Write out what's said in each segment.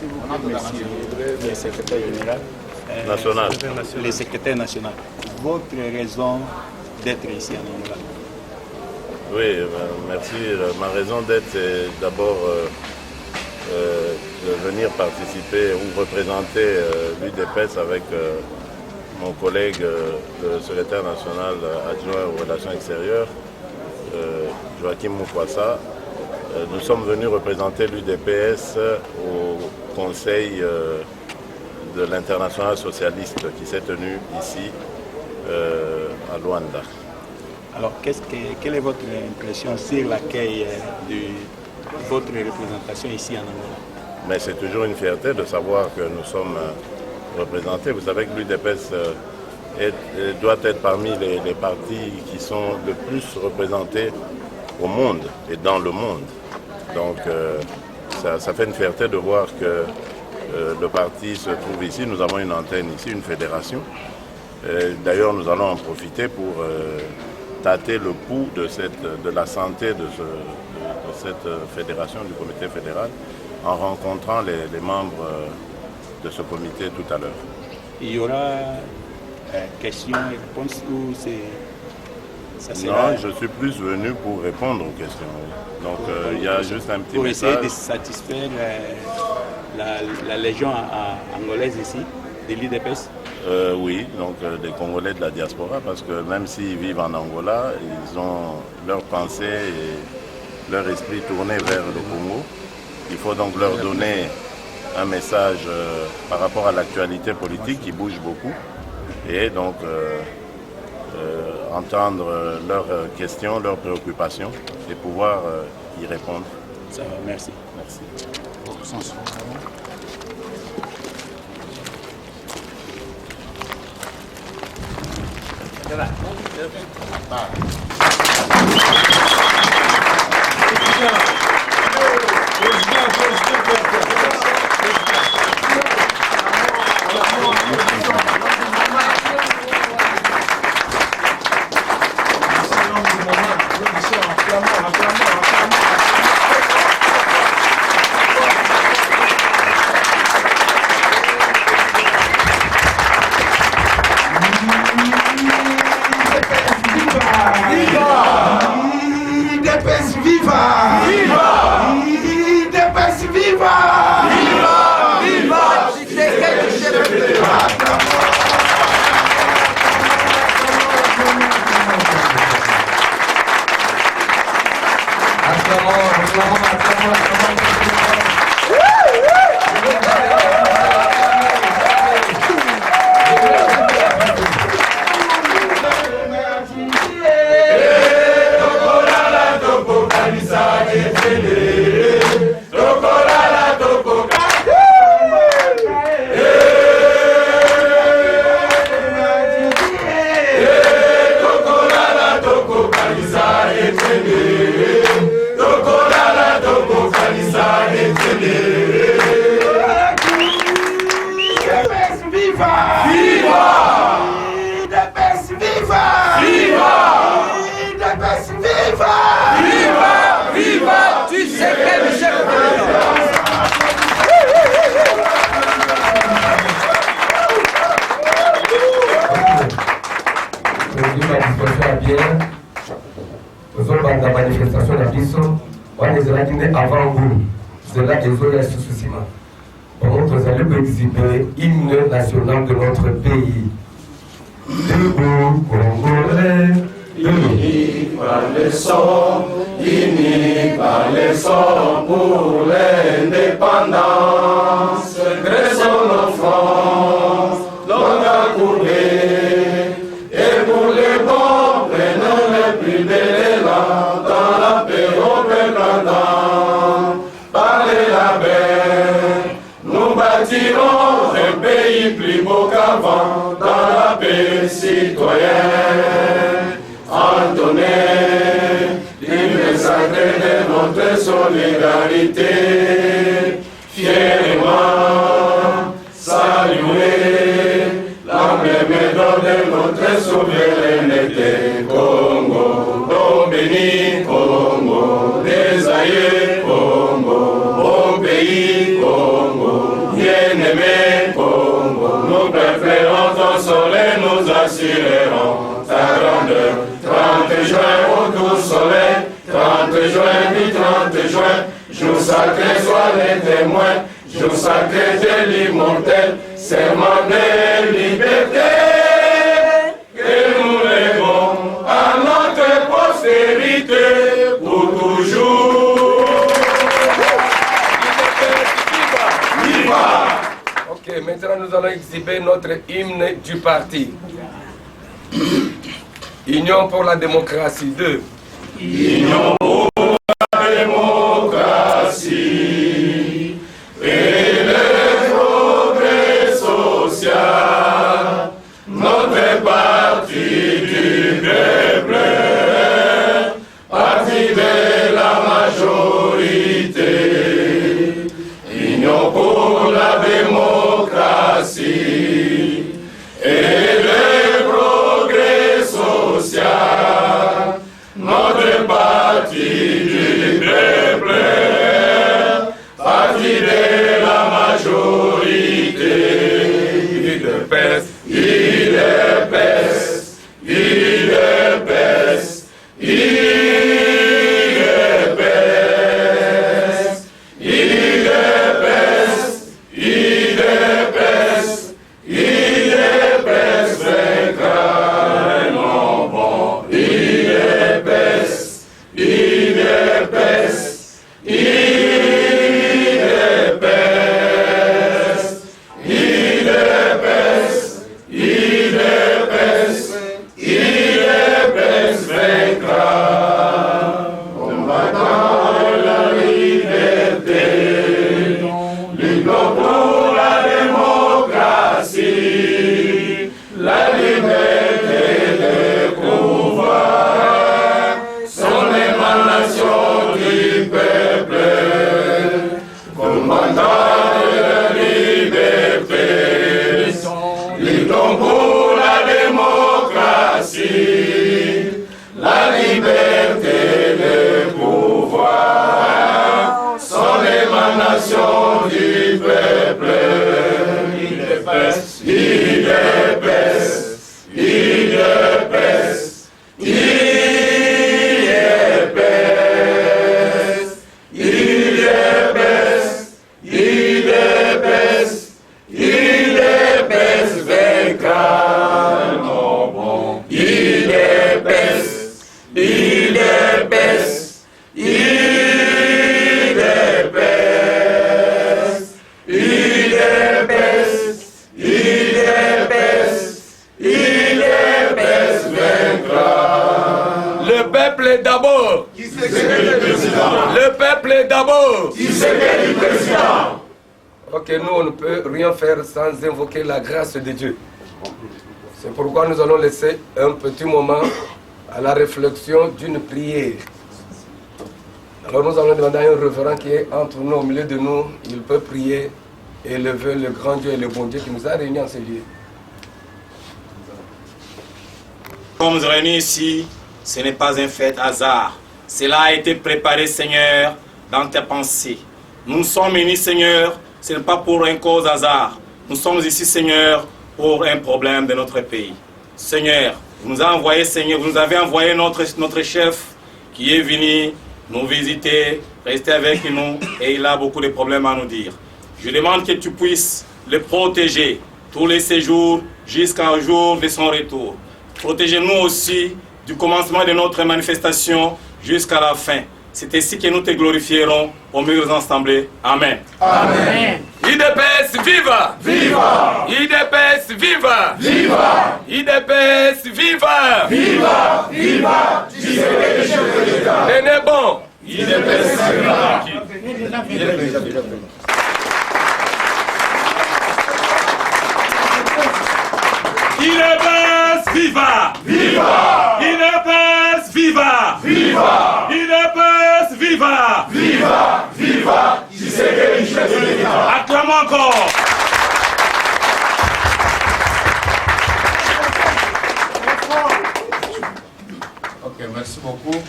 s'il vous plaît, monsieur le secrétaire général. National. Le secrétaire national. Votre raison d'être ici en Angola? Oui, merci. Ma raison d'être, c'est d'abord de venir participer ou représenter l'UDPS avec mon collègue, le secrétaire national adjoint aux relations extérieures, Joachim Moukwassa. Nous sommes venus représenter l'UDPS au Conseil de l'international socialiste qui s'est tenu ici à Luanda. Alors, quelle est votre impression sur l'accueil de votre représentation ici en Angola? Mais c'est toujours une fierté de savoir que nous sommes représentés. Vous savez que l'UDPS doit être parmi les partis qui sont le plus représentés au monde et dans le monde. Donc ça fait une fierté de voir que le parti se trouve ici. Nous avons une antenne ici, une fédération. D'ailleurs, nous allons en profiter pour tâter le pouls de la santé de cette fédération, du comité fédéral, en rencontrant les membres de ce comité tout à l'heure. Il y aura questions et réponses ou ça sera... Non, je suis plus venu pour répondre aux questions. Donc il y a juste un petit pour message. Essayer de satisfaire la légion angolaise ici, de l'UDPS. Oui, donc des Congolais de la diaspora, parce que même s'ils vivent en Angola, ils ont leur pensée et leur esprit tourné vers le Congo. Il faut donc leur donner un message par rapport à l'actualité politique qui bouge beaucoup et donc entendre leurs questions, leurs préoccupations et pouvoir y répondre. Ça va, merci. Merci. avant vous, cela est un souci. Pendant que vous allez exhiber l'hymne national de notre pays. Debout, Congolais, unis par les sons, unis par les sons pour l'indépendance. Dressons nos fronts, longue accoudée, et pour les bons, prenons les plus belles élans dans la paix au prétendant. Par les labels, nous bâtirons un pays plus beau qu'avant, dans la paix citoyenne. Entonner l'hymne sacré de notre solidarité, fièrement saluer l'emblème d'or de notre souveraineté. Congo, don béni, Congo, désaillé, Congo, bon pays, Congo. célérons ta grandeur. 30 juin au doux soleil, 30 juin, du 30 juin, jour sacré, sois les témoins, jour sacré de l'immortel, serment de liberté, que nous lèvons à notre postérité pour toujours. Viva! Ok, maintenant nous allons exhiber notre hymne du parti. Union pour la démocratie 2. Union pour la démocratie et le progrès social, notre parti du peuple, parti de la majorité. Union pour la démocratie et le progrès social, notre parti du peuple, parti de la majorité. UDPS, UDPS, UDPS, UDPS, UDPS, UDPS, UDPS vaincra, non bon, UDPS, UDPS, UDPS, UDPS, UDPS, UDPS vaincra. Combattant la liberté, luttons pour la démocratie, la liberté de pouvoir, son émanation du peuple, combattant la liberté, luttons pour la démocratie, la liberté de pouvoir, son émanation du peuple. UDPS, UDPS, UDPS, UDPS, UDPS, UDPS, UDPS vaincra, non bon, UDPS, UDPS, UDPS, UDPS, UDPS, UDPS vaincra. Le peuple d'abord. Qui c'est le président? Le peuple d'abord. Qui c'est le président? Ok, nous on ne peut rien faire sans invoquer la grâce de Dieu. C'est pourquoi nous allons laisser un petit moment à la réflexion d'une prière. Alors nous allons demander à un révérend qui est entre nous, au milieu de nous, il peut prier et élever le grand Dieu et le bon Dieu qui nous a réunis en ce lieu. Comme nous réunis ici, ce n'est pas un fait hasard. Cela a été préparé, Seigneur, dans tes pensées. Nous sommes unis, Seigneur, ce n'est pas pour une cause hasard. Nous sommes ici, Seigneur, pour un problème de notre pays. Seigneur, vous nous avez envoyé, Seigneur, vous nous avez envoyé notre chef qui est venu nous visiter, rester avec nous, et il a beaucoup de problèmes à nous dire. Je demande que tu puisses le protéger tous les séjours jusqu'au jour de son retour. Protégez-nous aussi du commencement de notre manifestation jusqu'à la fin. C'est ainsi que nous te glorifierons au milieu des assemblées. Amen. Amen. IDPS viva! Viva! IDPS viva! Viva! IDPS viva! Viva! Viva! Tenez bon! UDPS viva! UDPS viva! Viva! UDPS viva! Viva! UDPS viva! Viva! Viva! Acclamons encore! Ok, merci beaucoup.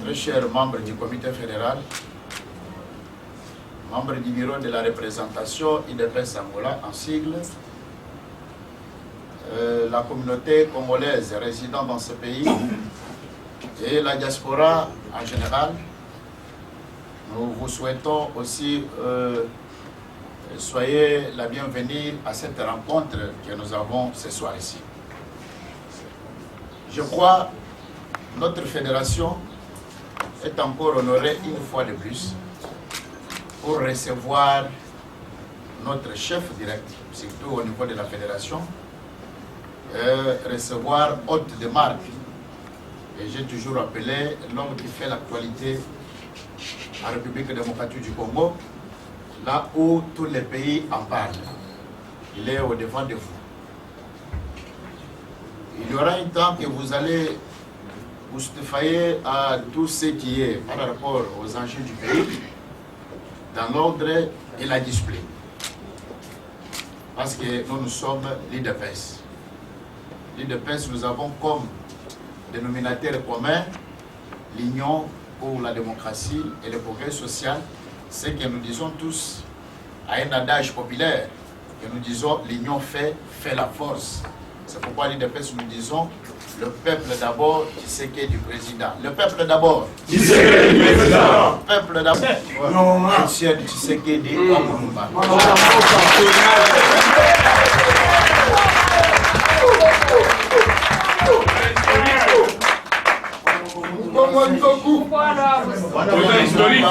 Très chers membres du comité fédéral, membres du bureau de la représentation IDPS Angola en sigle, la communauté congolaise résidant dans ce pays et la diaspora en général. Nous vous souhaitons aussi soyez la bienvenue à cette rencontre que nous avons ce soir ici. Je crois que notre fédération est encore honorée une fois de plus pour recevoir notre chef direct, surtout au niveau de la fédération, recevoir hôte de marque. Et j'ai toujours appelé l'homme qui fait l'actualité en République démocratique du Congo, là où tous les pays en parlent. Il est au devant de vous. Il y aura un temps que vous allez vous stupéfier à tout ce qui est par rapport aux enjeux du pays, dans l'ordre et la discipline. Parce que nous sommes l'IDPS. L'IDPS, nous avons comme dénominateur commun l'Union pour la démocratie et le progrès social. C'est que nous disons tous à un adage populaire, que nous disons l'union fait la force. C'est pourquoi l'IDPS nous disons le peuple d'abord, qui sait qui est du président. Le peuple d'abord, qui sait qui est du président. Le peuple d'abord, monsieur du Tshisekedi Omulumba. Historique,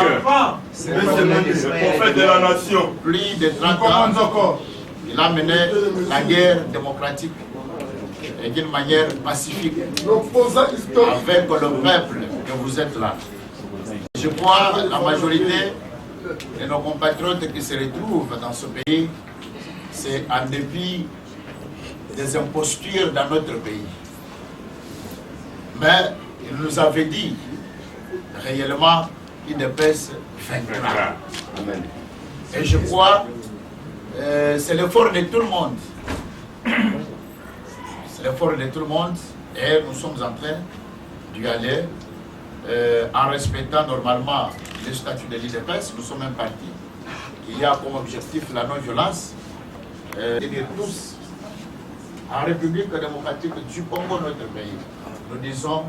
le prophète de la nation. Plus de 30 ans, il a mené la guerre démocratique et d'une manière pacifique avec le peuple que vous êtes là. Je crois que la majorité de nos compatriotes qui se retrouvent dans ce pays, c'est en dépit des impostures dans notre pays. Mais il nous avait dit réellement l'IDPS vaincra. Et je crois que c'est l'effort de tout le monde. C'est l'effort de tout le monde et nous sommes en train d'y aller en respectant normalement le statut de l'IDPS. Nous sommes un parti qui a comme objectif la non-violence. Et tous en République démocratique du Congo, notre pays, nous disons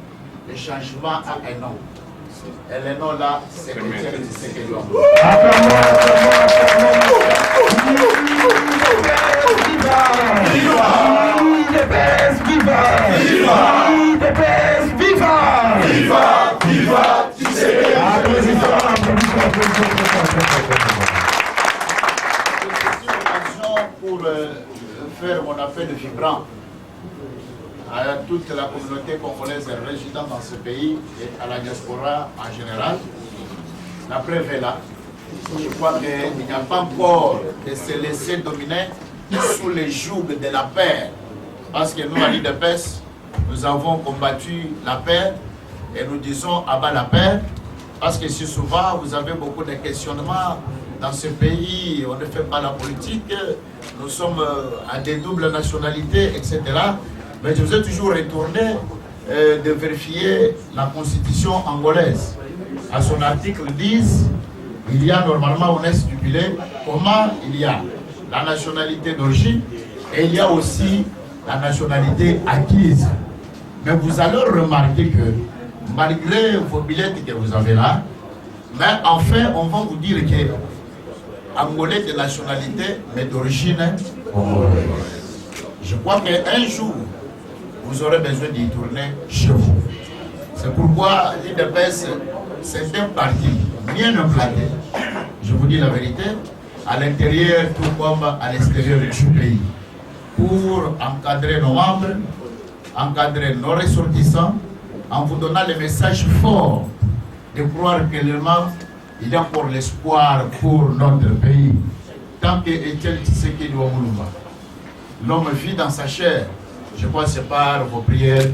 le changement a un nom. Et le nom là, c'est le Étienne Tshisekedi. Pour faire mon appel vibrant à toute la communauté congolaise résidant dans ce pays et à la diaspora en général. La preuve est là. Je crois qu'il n'y a pas encore de se laisser dominer sous les jougs de la paix. Parce que nous, à l'IDPS, nous avons combattu la paix et nous disons abat la paix. Parce que si souvent vous avez beaucoup de questionnements dans ce pays, on ne fait pas la politique, nous sommes à des doubles nationalités, etc. Mais je vous ai toujours retourné de vérifier la constitution angolaise. À son article 10, il y a normalement, on est stipulé comment il y a la nationalité d'origine et il y a aussi la nationalité acquise. Mais vous allez remarquer que malgré vos billets que vous avez là, mais enfin on va vous dire que Angolais de nationalité mais d'origine congolaise. Je crois qu'un jour vous aurez besoin d'y tourner chez vous. C'est pourquoi l'IDPS, c'est un parti bien implanté. Je vous dis la vérité, à l'intérieur tout comme à l'extérieur du pays, pour encadrer nos membres, encadrer nos ressortissants, en vous donnant le message fort de croire que il y a encore l'espoir pour notre pays. Tant que Étienne Tshisekedi Omulumba, l'homme vit dans sa chair, je crois que c'est par vos prières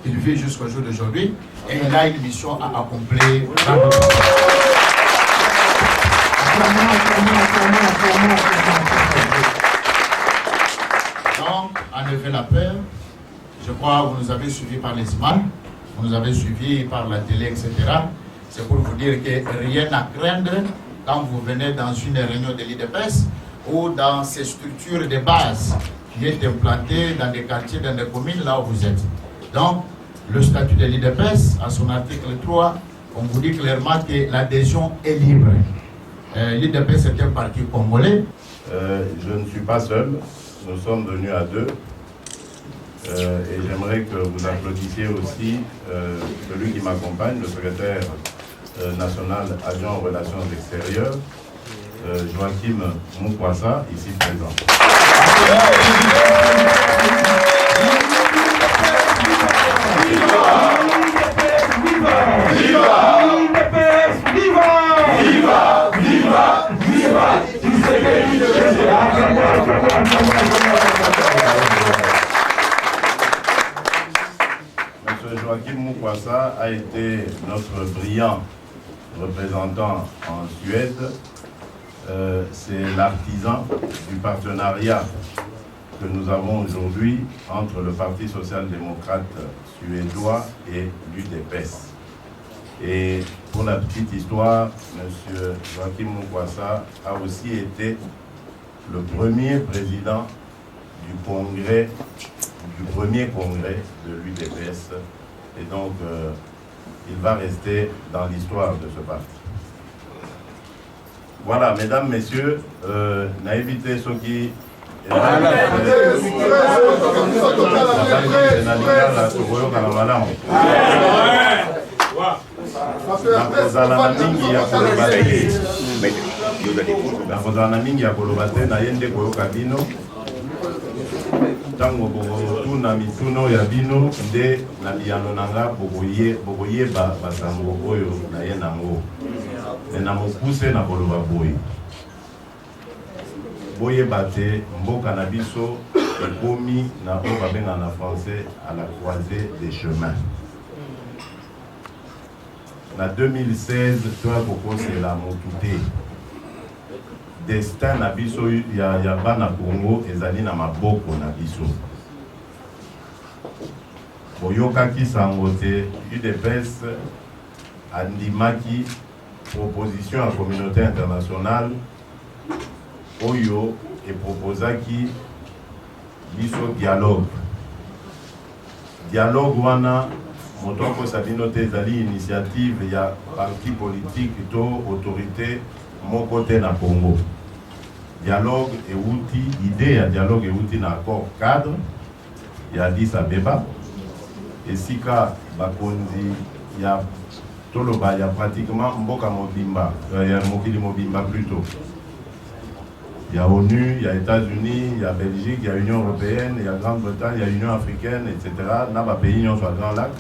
qu'il vit jusqu'au jour d'aujourd'hui et il a une mission à accomplir dans notre pays. Donc, enlever la peur, je crois que vous nous avez suivis par les images, vous nous avez suivis par la télé, etc. C'est pour vous dire que rien à craindre quand vous venez dans une réunion de l'IDPS ou dans ces structures de base qui est implanté dans des quartiers, dans des communes, là où vous êtes. Donc, le statut de l'UDPS, à son article 3, on vous dit clairement que l'adhésion est libre. L'UDPS est un parti congolais. Je ne suis pas seul, nous sommes venus à deux. Et j'aimerais que vous applaudissiez aussi celui qui m'accompagne, le secrétaire national adjoint aux relations extérieures, Joachim Mukwasa, ici présent. M. Joachim Mukwasa a été notre brillant représentant en Suède. C'est l'artisan du partenariat que nous avons aujourd'hui entre le Parti social-démocrate suédois et l'UDPS. Et pour la petite histoire, M. Joachim Mukwasa a aussi été le premier président du premier congrès de l'UDPS. Et donc, il va rester dans l'histoire de ce parti. Voilà, mesdames, messieurs, n'a évité ce qui... nakozala mingi ya koloba te na ye nde koyoka bino ntango bokotuna mituno ya bino nde na biyano na nga bokoyeba basango oyo na ye nango me na mokuse na koloba boye boyeba te mboka na biso ekomi na oyo babenga na français à la croisée des chemins. Na 2016 toya kokosela motu te destin na biso ya bana Congo ezali na maboko na biso. Boyokaki sango te, UDPS andimaki proposition à communauté internationale oyo e proposaki biso dialogue wana moto akosa bino te ezali initiative ya parti politique to autorité moko te na Congo. Dialogue euti, idée ya dialogue euti na accord cadre ya Addis Abeba esika bakonzi ya toloba ya pratiquement mboka mobimba ya mokili mobimba plutôt. Il y a ONU, il y a États-Unis, il y a Belgique, il y a Union européenne, il y a Grande-Bretagne, il y a Union africaine, etc. Dans les pays qui sont à Grand Lac,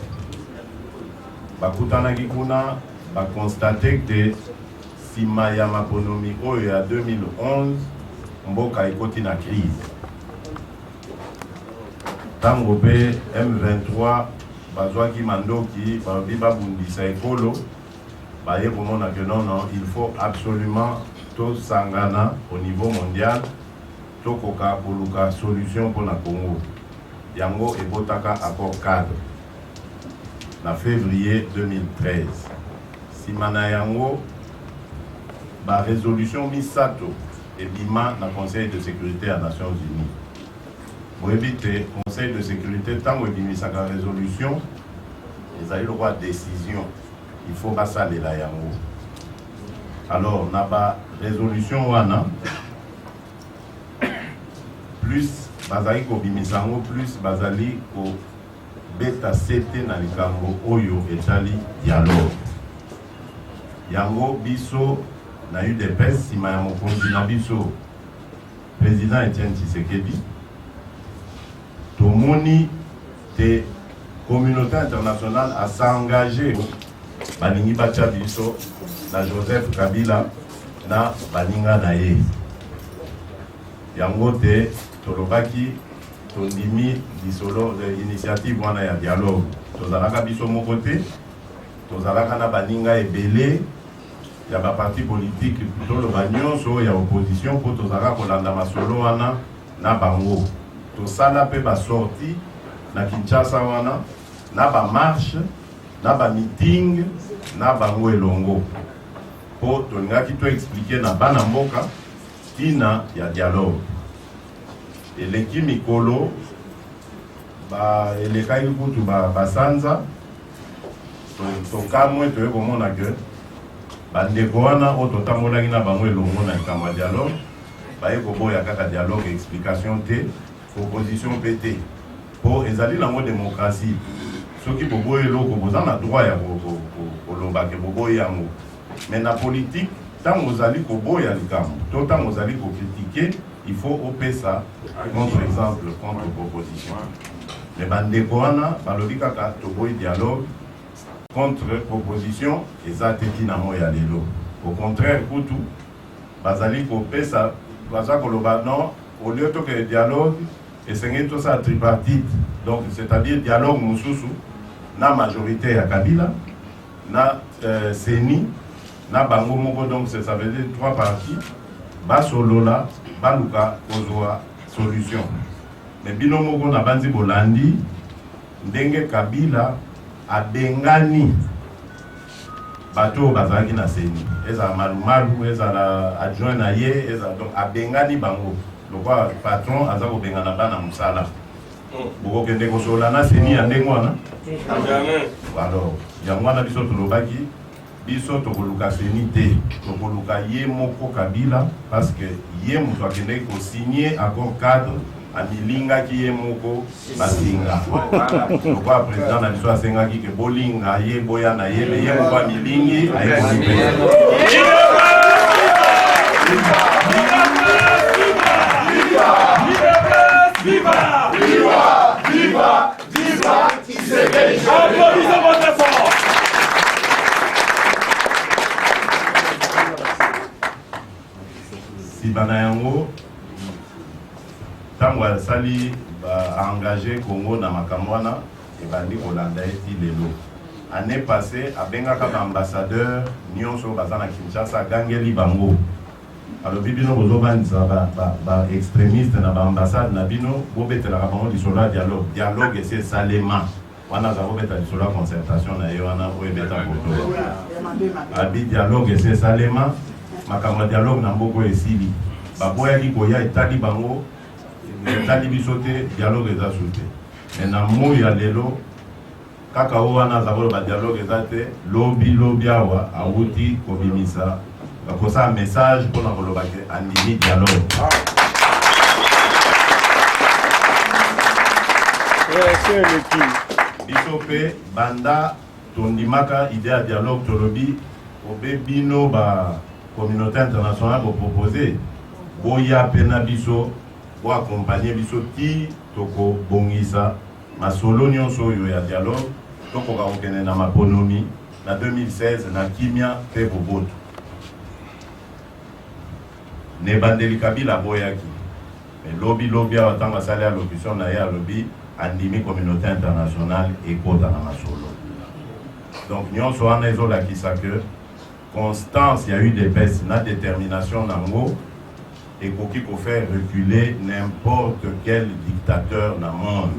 bakutanaki kuna bakonstaté que sima ya maponomi oyo ya 2011 mboka ekoti na crise. Tango pe M23 bazwaki mandoki babi babundisa ekolo baye komona que non, il faut absolument tout sangana au niveau mondial to koka koluka solution pour la Congo. Yango ebotaka accord cadre na février 2013. Simana yango ba résolution misato et bima na Conseil de sécurité des Nations Unies. Pour éviter Conseil de sécurité tant ebimisaka résolution, ils ont le droit de décision. Il faut pas ça les la yango. Alors, na ba résolution wana plus bazali ko bimisango plus bazali ko beta sete na likambo oyo etali dialogue. Yango biso na UDPS sima ya mokonzi na biso président Etienne Tshisekedi tomoni te communauté internationale a s'engager baningi bacha biso na Joseph Kabila na baninga na ye. Yango te tolobaki tondimi disolo de initiative wana ya dialogue. Tozalaka biso moko te, tozalaka na baninga ebele ya ba parti politique plutôt nyonso ya opposition po tozalaka kolanda masolo wana na bango. Tosala pe ba sorti na Kinshasa wana na ba marche na ba meeting na bango elongo po tolingaki to expliquer na bana mboka tina ya dialogue. eleki mikolo elekaki kutu basanza tokamwe toye komona ke bandeko wana oyo totambolaki na bango elongo na likambo ya dialogue baye koboya kaka dialogue explication te opposition mpe te mpo ezali nango démocratie soki boboyi eloko boza na droit ya koloba ke boboyi yango mais na politique ntango ozali koboya likambo to ntango ozali kokritike il faut opesa contre exemple contre proposition mais bandeko wana balobi kaka toboyi dialogue contre proposition eza te ntina mo ya lelo au contraire kutu bazali kopesa baza koloba non au lieu toke dialogue esengeli tosala tripartite donc c'est-à-dire dialogue mosusu na majorité ya Kabila na CENI na bango moko, donc ça veut dire 3 parties basolola baluka kozwa solution. Mais bino moko na banzi bolandi ndenge Kabila abengani bato bazalaki na CENI eza malumalu eza adjoint na ye eza donc abengani bango lokwa patron aza kobengana bana musala boko kende kosola na CENI ya ndenge wana alors yango wana biso tolobaki biso tokoluka CENI te tokoluka ye moko Kabila parce que ye moto akendeki kosigner accord cadre amilingaki ye moko basinga lokwa président na biso asengaki ke bolinga ye boya na ye me ye moko amilingi si bana yango tango asali engagé Congo na makambo wana ebandi kolanda eti lelo. Année passée abengaka baambassadeur nyonso baza na Kinshasa agangeli bango alobi bino bozobandisa ba extrémiste na baambassade na bino bobetelaka bango lisolo ya dialogue esi esalema wana aza kobeta lisolo ya concertation na ye wana oyo ebeta poto abi dialogue esi esalema makambo ya dialogue na mboka esili baboyaki koya etali bango etali biso te dialogue eza su te. Mais na moi ya lelo kaka oyo wana aza koloba dialogue eza te lobi awa awuti kobimisa bakosala message mpona koloba ke andimi dialogue. Biso mpe banda tondimaka ide ya dialogue tolobi obe bino ba communauté internationale propose boya pena biso bo accompagner biso ti toko bongisa masolo nyonso oyo ya dialogue tokoka kokende na maponomi na 2016 na kimia te boboto ne bandeli Kabila boyaki mais lobi awa ntango asali allocution na ye alobi andimi communauté internationale ekota na masolo. Donc nyonso wana ezolakisa que constance ya UDPS na détermination nango ekoki ko faire reculer n'importe quel dictateur dans le monde.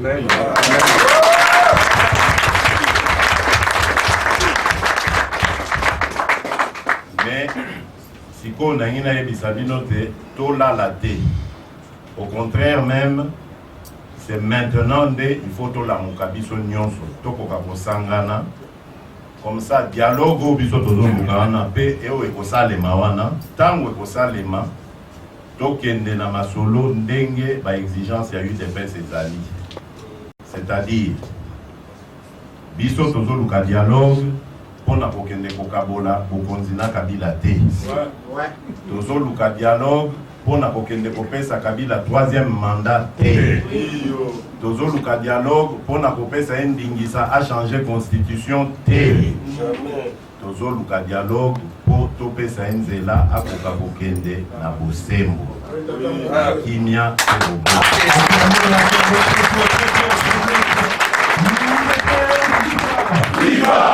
Mais si on a une ebisabinote tolala te. Au contraire même, c'est maintenant il faut tola mukabiso nyonso tokoka kosangana. Comme ça dialogue au biso tozo mukana pe eo ekosalema wana tango ekosalema tokende na masolo ndenge ba exigence ya UDPS ezali. C'est-à-dire biso tozo luka dialogue pona kokende kokabola bokonzi na Kabila te. Tozo luka dialogue pona kokende kopesa Kabila 3e mandat te. Tozo luka dialogue pona kopesa ndingisa a changer constitution te. Tozo luka dialogue po topesa nzela akoka kokende na bosembo kimia te. Viva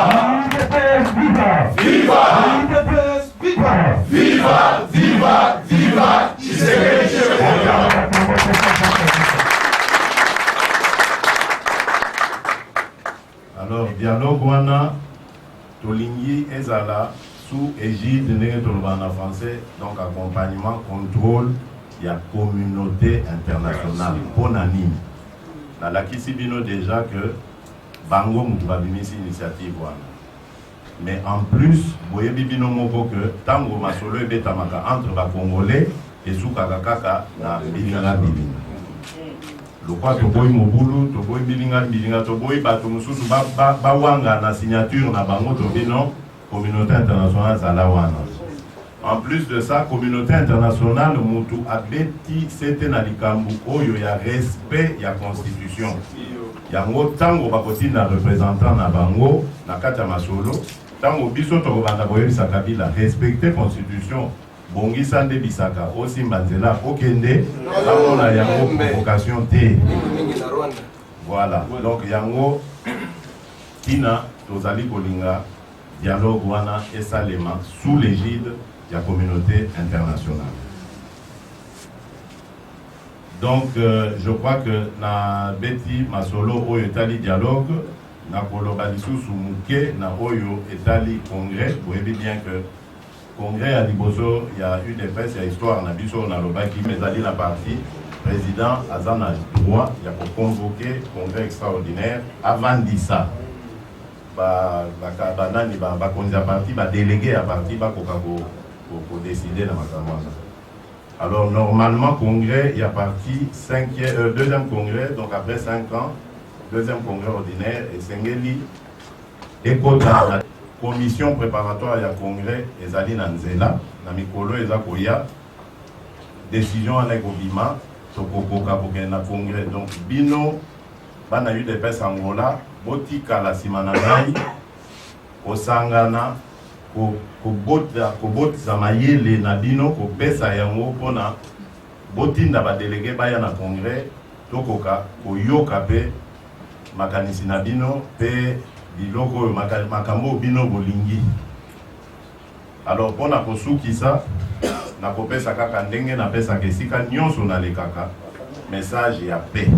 Alors dialogue wana tolingi ezala sous égide ndenge toloba na français, donc accompagnement contrôle la communauté internationale. Pour Nanim, dans la Kisibino déjà que Bango Moukoubabimis initiative. Mais en plus, vous voyez Bibino Moko que Tango Masolo et Betamaka entre les Congolais et Soukakaka na Bilinga Bilinga. Le quoi Toboy Mobulu, Toboy Bilinga Bilinga, Toboy Batumususu Bawanga na signature na Bango Tobino, communauté internationale Zalawana. En plus de ça, communauté internationale, Moutou Abeti, c'était na Likambu, il y a respect, il y a constitution. Il y a un tango bakoti na représentant na Bango, na Kata Masolo, tango biso tokobanda boyebisa Kabila, respecter constitution, bongi sande bisaka, aussi Mbanzela, okende, la yango provocation T. Voilà, donc yango, Tina, Tozali Kolinga, dialogue wana et Salema, sous l'égide de la communauté internationale. Donc, je crois que na Betty Masolo Oyo Etali dialogue, na Kolobalisu Soumouke, na Oyo Etali congrès. Vous voyez bien que congrès à Liboso, il y a eu des faits, il y a histoire, na Biso, na Lobaki, mais ali la partie, président Azana droit, il y a pour convoquer congrès extraordinaire. Avant dit ça, banani bakonzi à parti, délégué à parti, pour décider dans ma. Alors normalement, congrès, il y a parti deuxième congrès, donc après 5 ans, deuxième congrès ordinaire, et Sengeli, et la commission préparatoire il y a congrès, et Zali Nanzela, Namikolo et Zakoya, décision avec Obima, Tokokoka pour qu'il y ait un congrès. Donc Bino, on a eu des pèses Angola, Botika la Simananaï, Osangana, kobotisa mayele na bino kopesa yango mpona botinda badelege baya na congrès tokoka koyoka mpe makanisi na bino mpe biloko oyo makambo bino bolingi. Alors mpona kosukisa nakopesa kaka ndenge napesaka esika nyonso nalekaka message ya paix.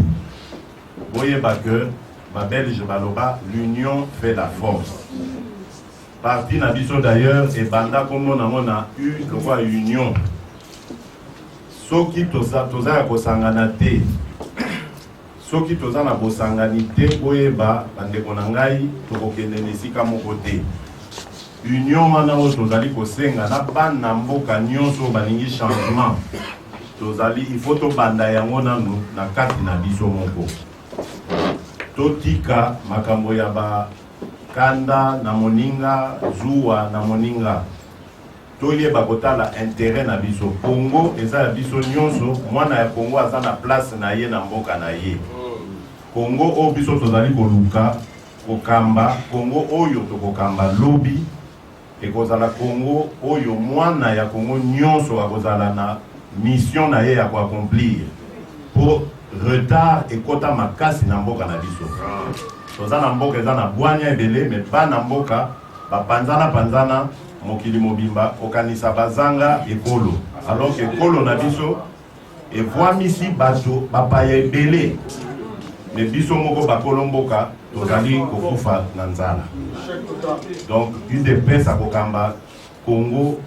Boyeba que babelge baloba l'union fait la force. Parti Nabiso d'ailleurs et banda comme on a eu le quoi union. Soki toza ya kosangana te. Soki toza na bosanganité boyeba bande konangai tokokende nesika moko te. Union wana o tozali kosenga na bana mboka nyonso balingi changement. Tozali il faut to banda yango na kati na biso moko. Totika makambo ya ba Kanda na moninga, Zua na moninga. Toye bakotala intérêt na biso. Congo eza ya biso nyonso, mwana ya Congo aza na place na ye na mboka na ye. Congo o biso tozali koluka, kokamba, Congo oyo tokokamba lobi, ekozala Congo oyo mwana ya Congo nyonso akozala na mission na ye ya ko accomplir. Pour retard ekota makasi na mboka na biso. Toza na mboka eza na bwanya ebele mais pas na mboka panzana mokili mobimba okanisa bazanga ekolo alors que ekolo na biso evwamisi bato bapaya ebele mais biso moko bakolo mboka tozali kokufa na nzala. Donc UDPS akokamba Congo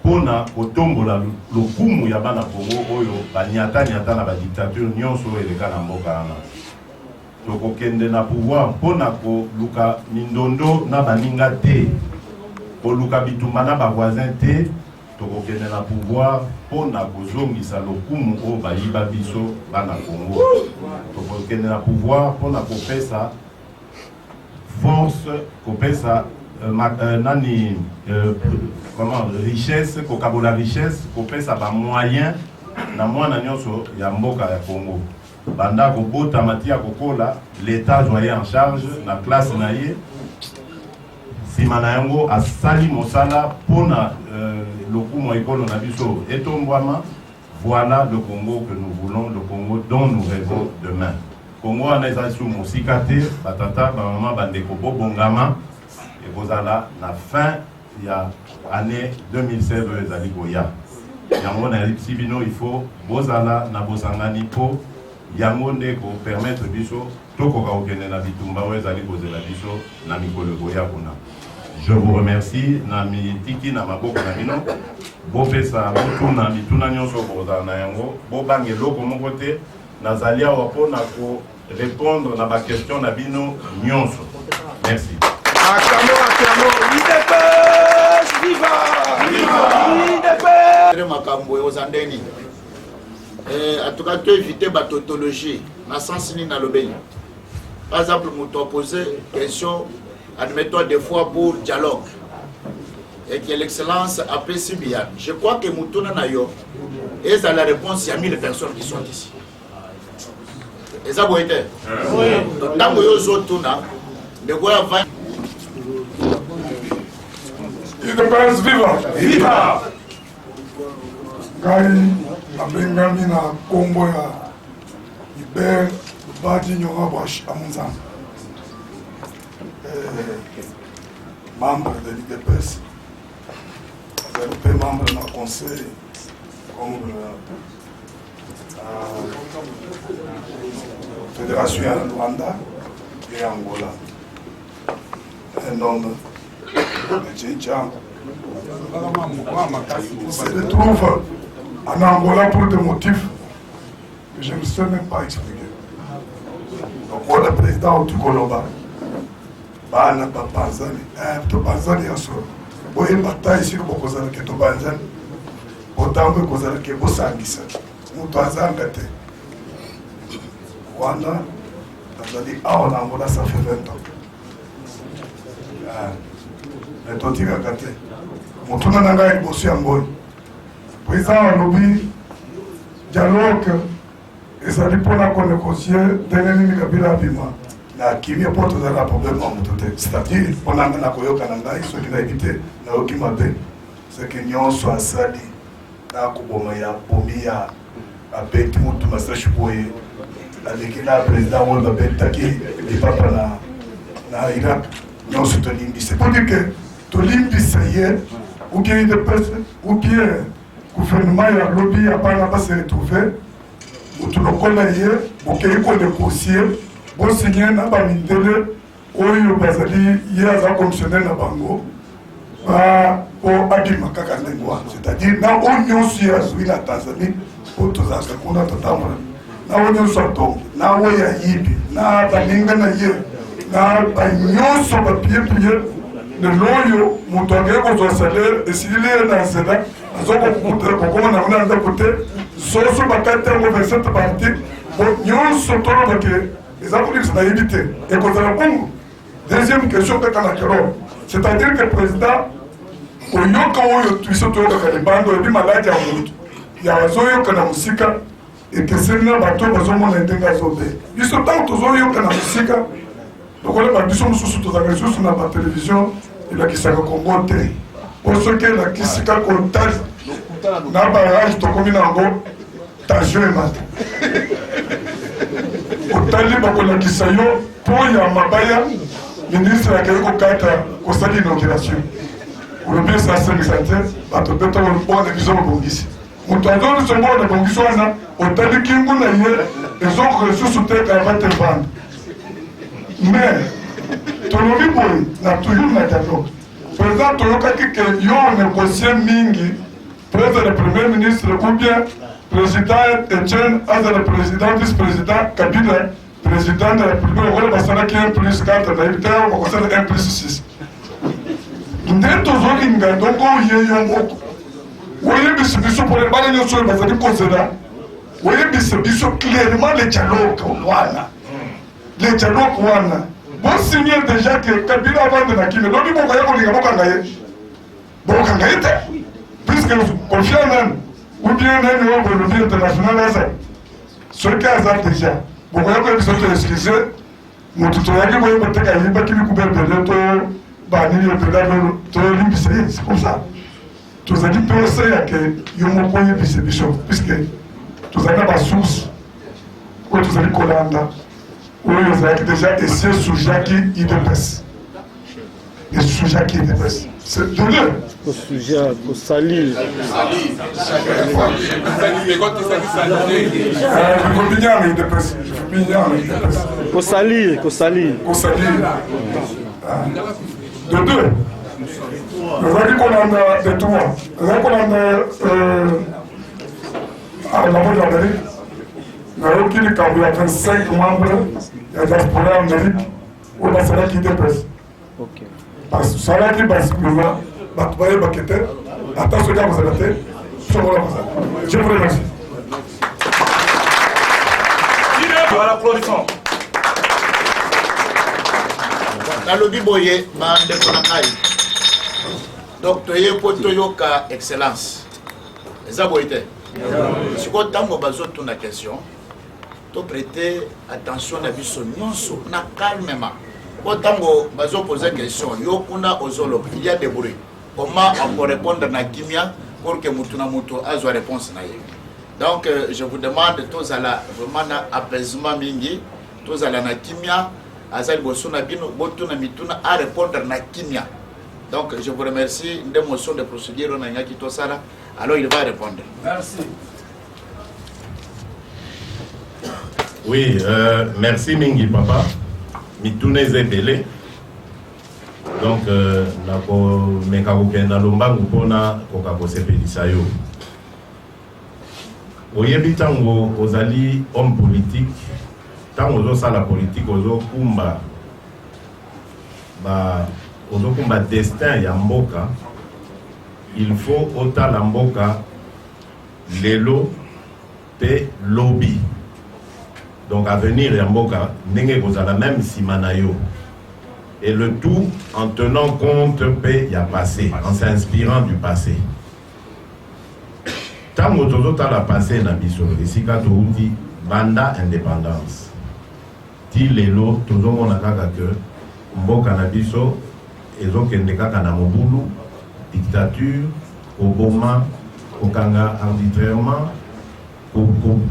pona kotombola lokumu ya bana Congo oyo banyata na badictature nyonso eleka na mboka wana. Tokokende na pouvoir pona ko luka mindondo na baninga te ko luka bitumba na ba voisin te tokokende na pouvoir pona kozongisa lokumu o bayiba biso bana Congo. Tokokende na pouvoir pona kopesa force kopesa richesse kokabola richesse kopesa ba moyen na mwana nyonso ya mboka ya Congo. Banda kobota matia kokola l'état joyeux en charge na classe na ye simana yango asali mosala pona lokumu ekolo na biso etombwama. Voilà le Congo que nous voulons, le Congo dont nous rêvons demain. Congo aneza sou musikate batata ba mama bandeko bobongama ekozala na fin ya année 2016 ezali koya yango na sibino il faut bozala na bosangani po yango nde ko permettre biso tokoka okende na bitumba oyo ezali kozela biso na mikolo koya kuna. Je vous remercie. Nami tiki na maboko na bino. Bopesa botuna mituna nyonso boza na yango. Bobange loko moko te. Nazali awa mpona ko répondre na ba question na bino nyonso. Merci. Acclamons, UDPS, viva! UDPS! Makambo ozandeni. En tout cas, tu éviter la tautologie. Na sens ni na lobeni. Par exemple, nous posé question, admettons des fois pour dialogue. Et que l'excellence a pris si bien. Je crois que Moutouna Nayo, et ça la réponse, il y a 1000 personnes qui sont ici. Et ça, vous êtes. Donc, dans le Tuna, de quoi va. UDPS, viva! Viva! Gai, abengami na kombo ya Iber Badi Nyonga Bosh Amunzan. Membre de l'UDPS. Vous avez membre de notre conseil, comme la Fédération de Rwanda et Angola. Un homme de Tchétchan se retrouve en Angola pour des motifs que je ne sais même pas expliquer. Donc, pour le président du Colomba, Bana Papanzani, Topanzani Yasso, Boye Bataille sur Bokozan qui est Topanzani, autant que Kozan qui est Bossangisa, Moutazan Gate. Rwanda, Tazali, en Angola, ça fait 20 ans. Mais Toti Gate, Moutuna Nanga est bossé en Boye. Président Lobi, dialogue, et ça dépend de qu'on négocier, Deneni Kabila Bima. Na kimi porte de la problème en motote. C'est-à-dire, on a un accord Kananga, ceux qui n'ont évité, n'a aucun mabe. C'est que nous sommes sali, na Kubomaya, Pomia, à Bétimoutou, Massachoué, avec la président Wolba Bentaki, et papa na Irak, nous sommes Tolimbi. C'est pour dire que Tolimbi, ça y est, ou bien de personnes, ou bien le gouvernement et le lobby à Panama se retrouver, ou tout le collègue, ou qu'il y ait des dossiers. Bon signé na bamindele oyo bazali yaza commissionnaire na bango ba o adima kaka ndengwa, c'est-à-dire na onyo si azui na Tanzanie pour tous as kuna tatamba na onyo so to na oya yibi na baninga na ye na banyo so ba pied de loyo mutoge ko so salaire et s'il est dans cela azoko kutre ko ko na na ndakote so so bakata ngo 27 parti onyo so to ke les accords sont évités. Et quand on a bon, deuxième question que c'est-à-dire que le président, au lieu qu'on puisse tout le Kalibando, et puis malade, il y a un zoyo qui a musique, et que c'est un bateau qui a un intégration. Ils sont tant de zoyo qui a musique, donc on a besoin de sous la ressource dans la télévision, il a qui s'est rencontré. Pour ceux qui ont qui s'est rencontré, dans le barrage, donc on a un t'as joué matin. Otali bakolakisa yo po ya mabaya ministre akei kokata kosali inauguration olobi esasengisa te bato mpe ntango mpona biso babongisi moto azoluso mbona bongisi wana otali kingu na ye ezoko lisusu te kava te vanda mais tolobi boye na toujours na dialogue président toyokaki ke yo négocie mingi président le premier ministre ou bien président Etienne, le président, vice-président, cabinet, président de la République, on va qui 1 plus 4, on va 1 plus 6. Nous sommes toujours inga, donc on y est un mot. Voyez, biso pour les balles, nous sommes dans un considérable. Voyez, biso clairement les dialogues, voilà. Les dialogues, voilà. Bon signal déjà que Kabila avant de Nakime, non, nous voyons qu'on y a beaucoup d'angaïs. Beaucoup d'angaïs, puisque nous confions même. Ou bien même au relevé international, ce cas est déjà. Bon, vous avez besoin de l'excuser. Mon tutoriel, vous voyez peut-être qu'il y a qui lui coupe de l'autre, c'est comme ça. Tous les gens qui ont connu ce bishop, puisque tous les gens qui ont source, ou tous les gens qui ont déjà essayé sur Jacques Idepes. Et sur Jacques Idepes. C'est de deux. Au sujet, au salir. Au salir, au salir. De deux. Nous avons dit qu'on en a des tours. Nous avons qu'on en a la mode d'Amérique. Nous avons qu'il y a 25 membres de la diaspora en Amérique où la salle qui dépasse. Parce que ça qui passe le mois, vous voyez, attention à vous arrêter. Je vous remercie. Nalobi boye mande konakai. Donc toye potoyoka excellence. Eza boyete. Siko tango bazoto na question. To prêter attention na biso nyonso na calmement. Tango bazo poser question yo kuna ozolo il y a des bruits. Comment on peut répondre na kimia pour que mutu na mutu azwa réponse na ye. Donc je vous demande tous à la vraiment na apaisement mingi, tous à la na kimia azali bosuna bino botuna mituna à répondre na kimia. Donc je vous remercie des motions de procédure na ngaki to sala. Alors il va répondre. Merci. Oui, merci Mingi Papa. Mitune Zebele. Donc, nako mekaruke na lombangu pona kokakose pelisayo. Oyebi tango ozali homme politique, tango ozo sala politique ozo kumba destin ya mboka. Il faut ota la mboka lelo pe lobby. Donc avenir ya mboka ndenge kozala même simanayo. Et le tout en tenant compte pe ya passé, en s'inspirant du passé. Tango tozota la passé na biso esika touti banda indépendance. Ti lelo tozomona kaka que mboka na biso ezokende kaka na mobulu, dictature, oboma, kokanga arbitrairement,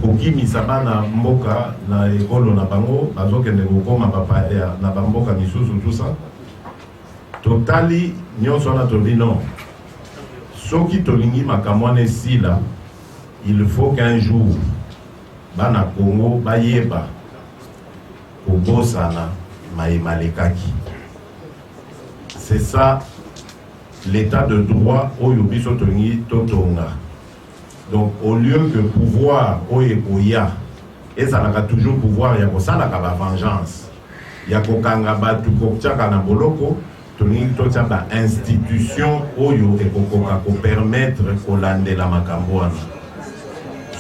kokimisa bana mboka na ekolo na bango bazokende kokoma bapaya na bamboka misusu tout ça. Totali nyonso na tobi non. Soki tolingi makamwane sila, il faut qu'un jour bana Congo bayeba kobosana maimalekaki. C'est ça l'état de droit oyo biso tolingi totonga. Donc au lieu que pouvoir oyekoya et ça n'a toujours pouvoir ya kosala ka ba vengeance ya kokanga batu kokchaka na boloko tolingi totia ba institution oyo ekokoka ko permettre kolandela makambo wana.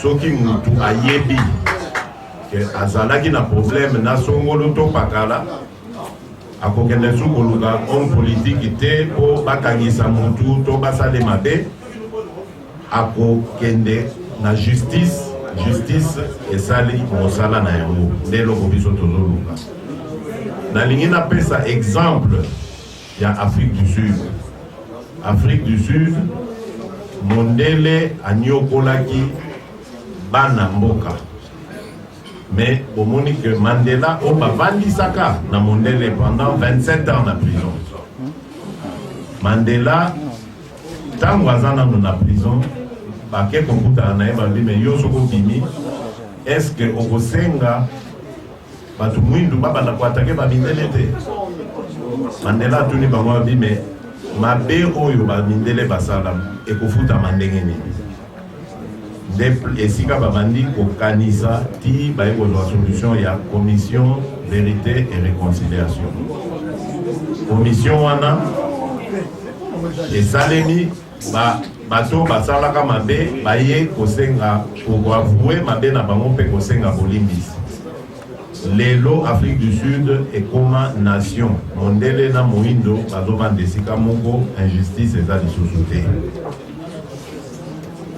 Soki mutu ayebi que azalaki na problème na songolo to pakala akokende sukoluka homme politique te po bakangisa mutu to basale mabe ako kende na justice esali mosala na yango ndelo kobiso tozoluka. Nalingi na pesa exemple ya Afrique du Sud. Afrique du Sud mondele anyokolaki bana mboka. Mais au Monique Mandela oba vandisaka na mondele pendant 27 ans na prison. Mandela tango azana na prison bake komputa na eba bime yoso ko bimi est-ce que okosenga batu mwindu baba na kwatake ba mindele te. Mandela tuni bango bime mabe oyo ba mindele basala ekofuta mandenge nini. Esika babandi kokanisa ti ba eko la solution ya commission vérité et réconciliation. Commission wana esalemi bato basalaka mabe baye kosenga pour avouer mabe na bango pe kosenga bolimbisi. Lelo Afrique du Sud est comme nation mondele na moindo bazobanda esika moko injustice eza lisusu te.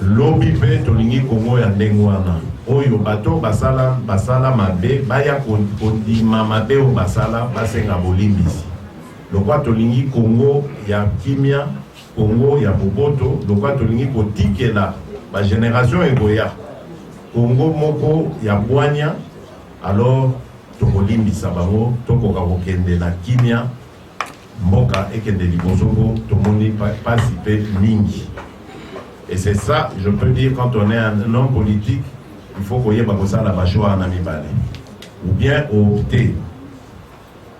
Lobi pe tolingi Congo ya ndenge wana oyo bato basala mabe baya kondima mabe o basala basenga bolimbisi. Lokwa tolingi Congo ya kimia, Congo ya boboto, lokwa tolingi kotikela ba génération egoya. Congo moko ya bwanya, alors tokolimbisa bango tokoka kokende na kimia mboka ekende libosoko tomoni pasi pe mingi. Et c'est ça, je peux dire, quand on est un homme politique, il faut qu'on y ait la bachoa en amibale. Ou bien opter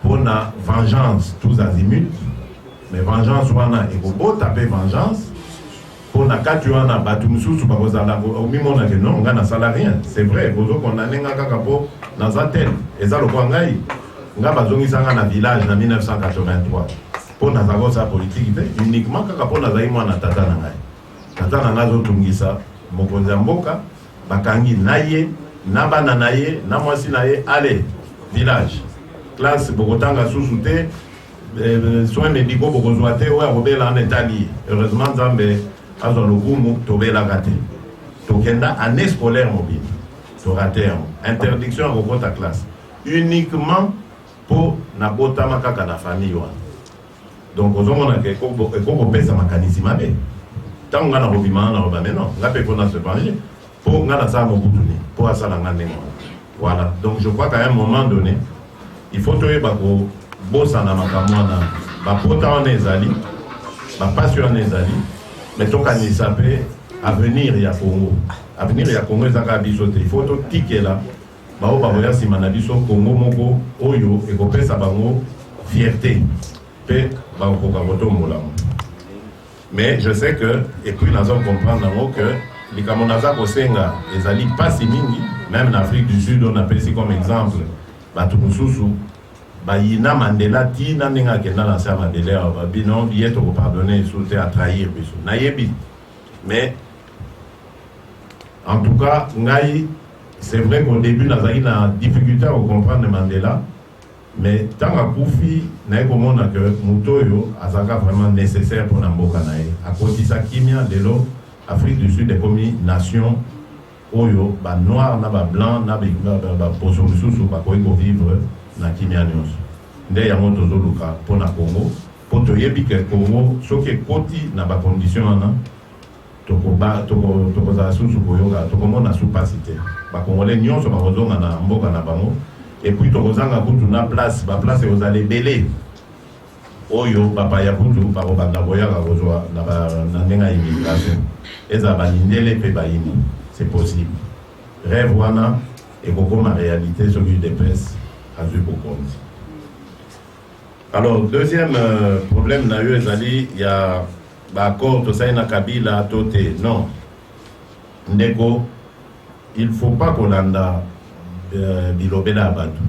pour la vengeance tous azimuts, mais vengeance wana eko taper vengeance pour na kati wana batu mususu bakozala omimona ke non nga nasala rien c'est vrai bozo condamné nga kaka po naza tel eza lokwa ngai nga bazongisanga na village na 1983 pour naza kosa politique te uniquement kaka po nazali mwana tata na ngai tata na ngai azotungisa mokonzi ya mboka bakangi na ye na bana na ye na mwasi na ye ale village classe bokotanga susu te soins médicaux bokozwa te oyo akobela en etali heureusement nzambe azwa lokumu tobelaka te tokenda année scolaire mobile torate yango interdiction ya kokota classe uniquement mpo nabotama kaka na famille wana donc ozomonaka ekokopesa makanisi mabe ntango nga nakobimanga nakoba mais non nga mpe mpona se venger mpo nga nasala mobutuni mpo asala nga ndenge wana voilà donc je crois qu'à un moment donné il faut toyeba kobosana makambo wana bapota wana ezali bapasi wana ezali mais tokanisa mpe avenir ya Congo avenir ya Congo ezaka biso te il faut totikela bao bakoya nsima na biso Congo moko oyo ekopesa bango fierté mpe bakokoka kotombola ngo mais je sais que et puis nazo comprendre nango que likambo naza kosenga ezali pasi mingi même en Afrique du Sud on appelle ici comme exemple bato mosusu bayina Mandela tina ndenge akenda na nse Mandela babino ye tokopardonne so te atrahir biso nayebi mais en tout cas ngai c'est vrai qu'au début nazali na difficulté à comprendre Mandela mais tant akufi naye komona que moto oyo azalaka vraiment nécessaire pour na mboka na ye akotisa kimia lelo Afrique du Sud ekomi nation oyo ba noir na ba blanc na ba poso mosusu bakoki kovivre na kimia nyonso nde yango tozoluka mpo na Congo mpo toyebi ke Congo soki ekoti na bacondition wana tokozala susu koyoka tokomona su pasi te bakongole nyonso bakozonga na mboka na bango epuis tokozanga kutu na place baplace ekozala ebele oyo bapaya kutu bakobanda koyaka kozwa na ndenge ya immigration ezala balindele mpe bayini c'est possible rêve wana ekokoma réalité soki UDPS azwi bokonzi. Alors deuxième problème na yo ezali ya baaccord tosali na Kabila to te non ndeko il faut pas kolanda bilobela ya bato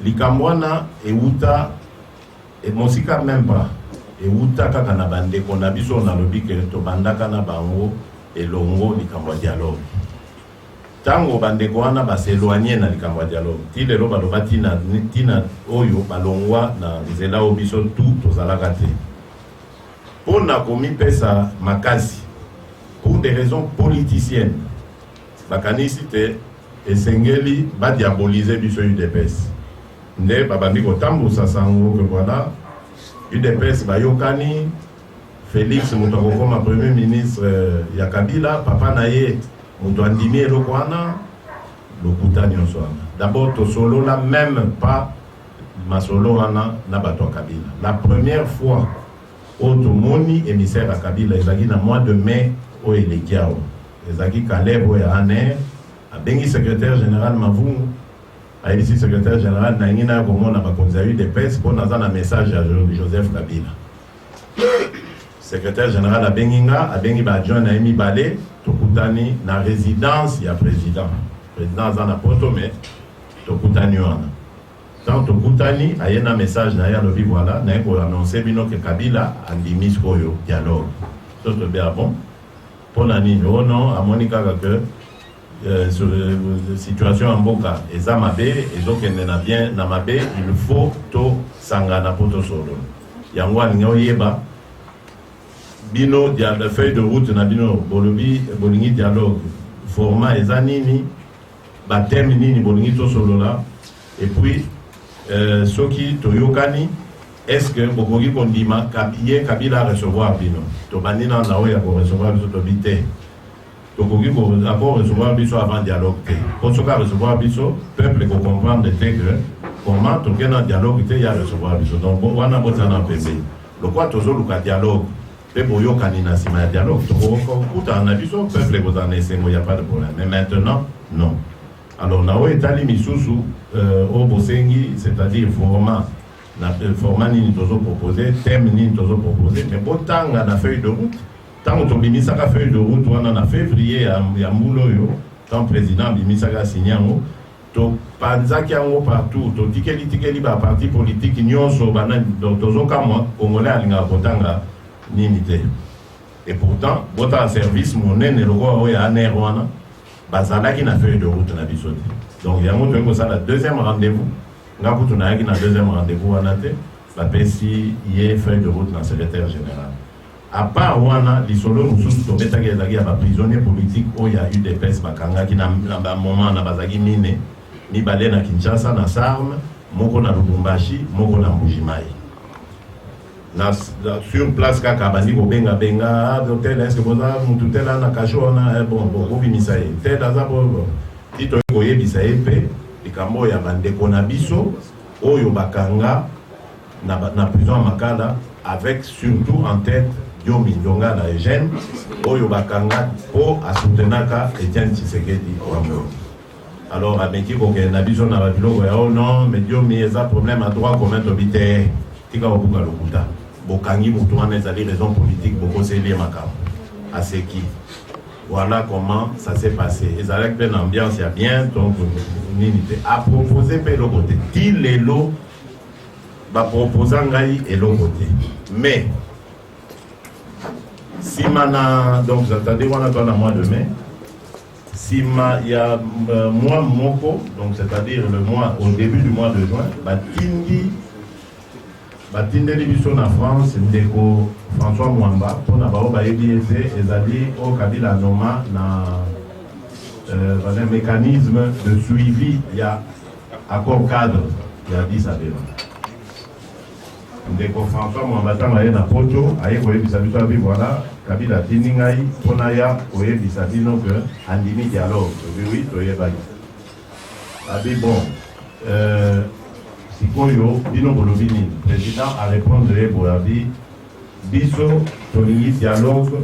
likambo wana euta mosika même pas euta kaka na bandeko na biso nalobi ke tobandaka na bango elongo likambo ya dialogue tango bandeko wana baseloigne na likambo ya dialogue ti lelo baloba tina oyo balongwa na nzela oyo biso tu tozalaka te mpo na komipesa makasi pour des raisons politiciennes bakanisi te esengeli badiabolize biso UDPS nde babandi kotambusa sango ke voilà UDPS bayokani Félix moto akokoma premier ministre ya Kabila papa na ye moto andimi eloko wana lokuta nyonso wana d'abord tosolola même pas masolo wana na bato ya Kabila la première fois oyo tomoni émissaire ya Kabila ezalaki na mois de mai oyo eleki awa ezalaki Caleb oyo ya ANR abengi secrétaire général Mavungu ayebisi secrétaire général na ngi na komona bakonzi ya UDPS mpo naza na message ya Joseph Kabila secrétaire général abengi nga abengi baadjoint na ye mibale tokutani na résidence ya président aza na poto me tokutani wana tant tokutani aye na message na ye alobi voilà naye koannonce bino ke Kabila andimi sikoyo dialogue so tobe bon mpo na nini o non amoni kaka ke situation ya mboka eza mabe ezokende na bien na mabe il faut tosangana mpo tosolola yango alingi oyeba bino la feuille de route na bino bolobi bolingi dialogue format eza nini bateme nini bolingi tosolola et puis soki toyokani est-ce que bokoki kondima ye Kabila recevoir bino tobandi na oyo ya korecevoir biso tobi te tokoki recevoir biso avant dialogue te po soki recevoir biso peuple kocomprendre te que comment toke na dialogue te ya recevoir biso donc wana bozana pembeni lokwa tozoluka dialogue mpe boyokani na nsima ya dialogue tokokutana na biso peuple ekozala na esengo ya pas de problème mais maintenant non alors na oyo etali misusu oyo bosengi c'est-à-dire format format nini tozo proposé, thème nini tozo proposé, mais bon tant na feuille de route, tant on bimisaka feuille de route on en février ya mbulo yo, tant président bimisaka signé ngo, to panzaki ngo partout, to tikeli ba parti politique nyonso bana tozo kama congolais alinga potanga nini te. Et pourtant, bota service monene loko oya anerwana bazalaki na feuille de route na bisote. Donc il y a un autre ça la deuxième rendez-vous. Nga kutu na yaki na deuxième rendez-vous wanate la PSI yé feuille de route dans le secrétaire général. À part wana lisolo mususu tobetaki ezaki ya ba prisonniers politiques o ya UDPS bakanga ki na ba moment na bazaki mine ni balé na Kinshasa na Sarme moko na Lubumbashi moko na Mbujimai. Sur place kaka bandi ko benga hôtel est-ce que boza mutu tela na kasho na bon ko bimisa ye tel azabo tito ko yebisa pe likambo ya bandeko na biso oyo bakanga na prison Makala avec surtout en tête Diomi Ndonga na Eugène oyo bakanga po asoutenaka Etienne Tshisekedi Wambo. Alors ameki ko na biso na biloko ya oh non mais Diomi eza problème à droit commun tobité tika obuka lokuta bokangi mutu wana ezali raison politique bokoseli makambo aseki. Voilà comment ça s'est passé. Et ça avec une ambiance, il y a bien, donc l'unité. À proposer par le côté. Til les lots, va proposer et l'autre côté. Mais, si maintenant, donc c'est-à-dire on attend le mois de mai, si il y a mois moko, donc c'est-à-dire le mois, au début du mois de juin, batindeli biso na France ndeko François Mwamba pona bao bayebi ete ezali o Kabila noma na un mécanisme de suivi ya accord cadre ya Addis Abeba. Ndeko François Mwamba tanga ye na poto aye koyebisa biso abi voilà Kabila tindi ngai pona ya koyebisa bino que andimi dialogue oui toyebaki abi bon sikoyo bino bolobi nini président a répondu boabi biso tolingi dialogue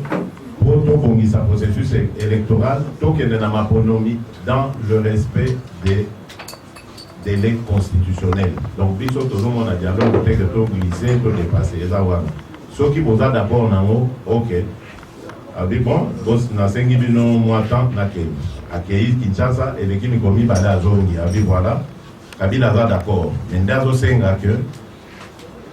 po tobongisa processus électoral tokende na maponomi dans le respect des délais constitutionnels. Donc biso tozomona dialogue te que toglisse todépasser eza wana soki boza d'accord nango ok abi bon bos nasengi bino mwa temps nakei akei Kinshasa eleki mikomi bale azongi abi voilà Kabila va d'accord. Mais ndazo senga que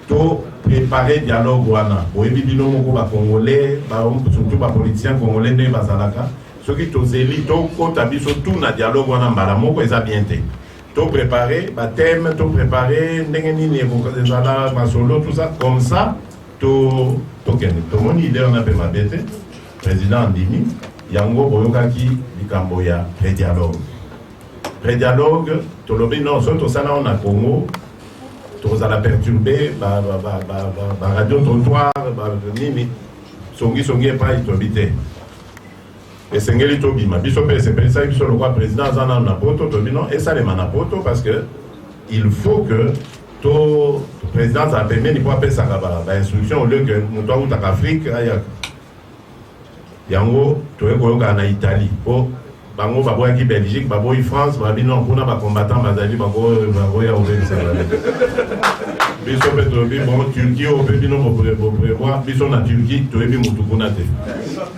to préparer dialogue wana. Boyebi bino moko ba congolais, ba surtout ba politiciens congolais ne bazalaka. Ce qui to zeli to kota biso tout na dialogue wana mbala moko eza bien te. To préparer ba thème, to préparer ndenge nini eboka ezala ba solo tout ça comme ça to kende. To moni idée on a pe mabete. Président Ndimi yango boyokaki likambo ya pré-dialogue. Pré-dialogue, tolobi non, surtout ça là on a Congo, tous à la perturber, radio trottoir, nini, songi pas itobité. Et sengeli tobi, ma bisope c'est ça biso le roi président zana na poto tobi non et ça les manapoto parce que il faut que to président ça permet ni pas faire ça ba instruction au lieu que muto ou ta Afrique aya yango to ekoyoka na Italie po bango baboyaki Belgique baboyi France babi non kuna ba combattant bazali bagoya obebisa biso pe tobi bon Turquie obebi no prévoir biso na Turquie toyebi mutu kuna te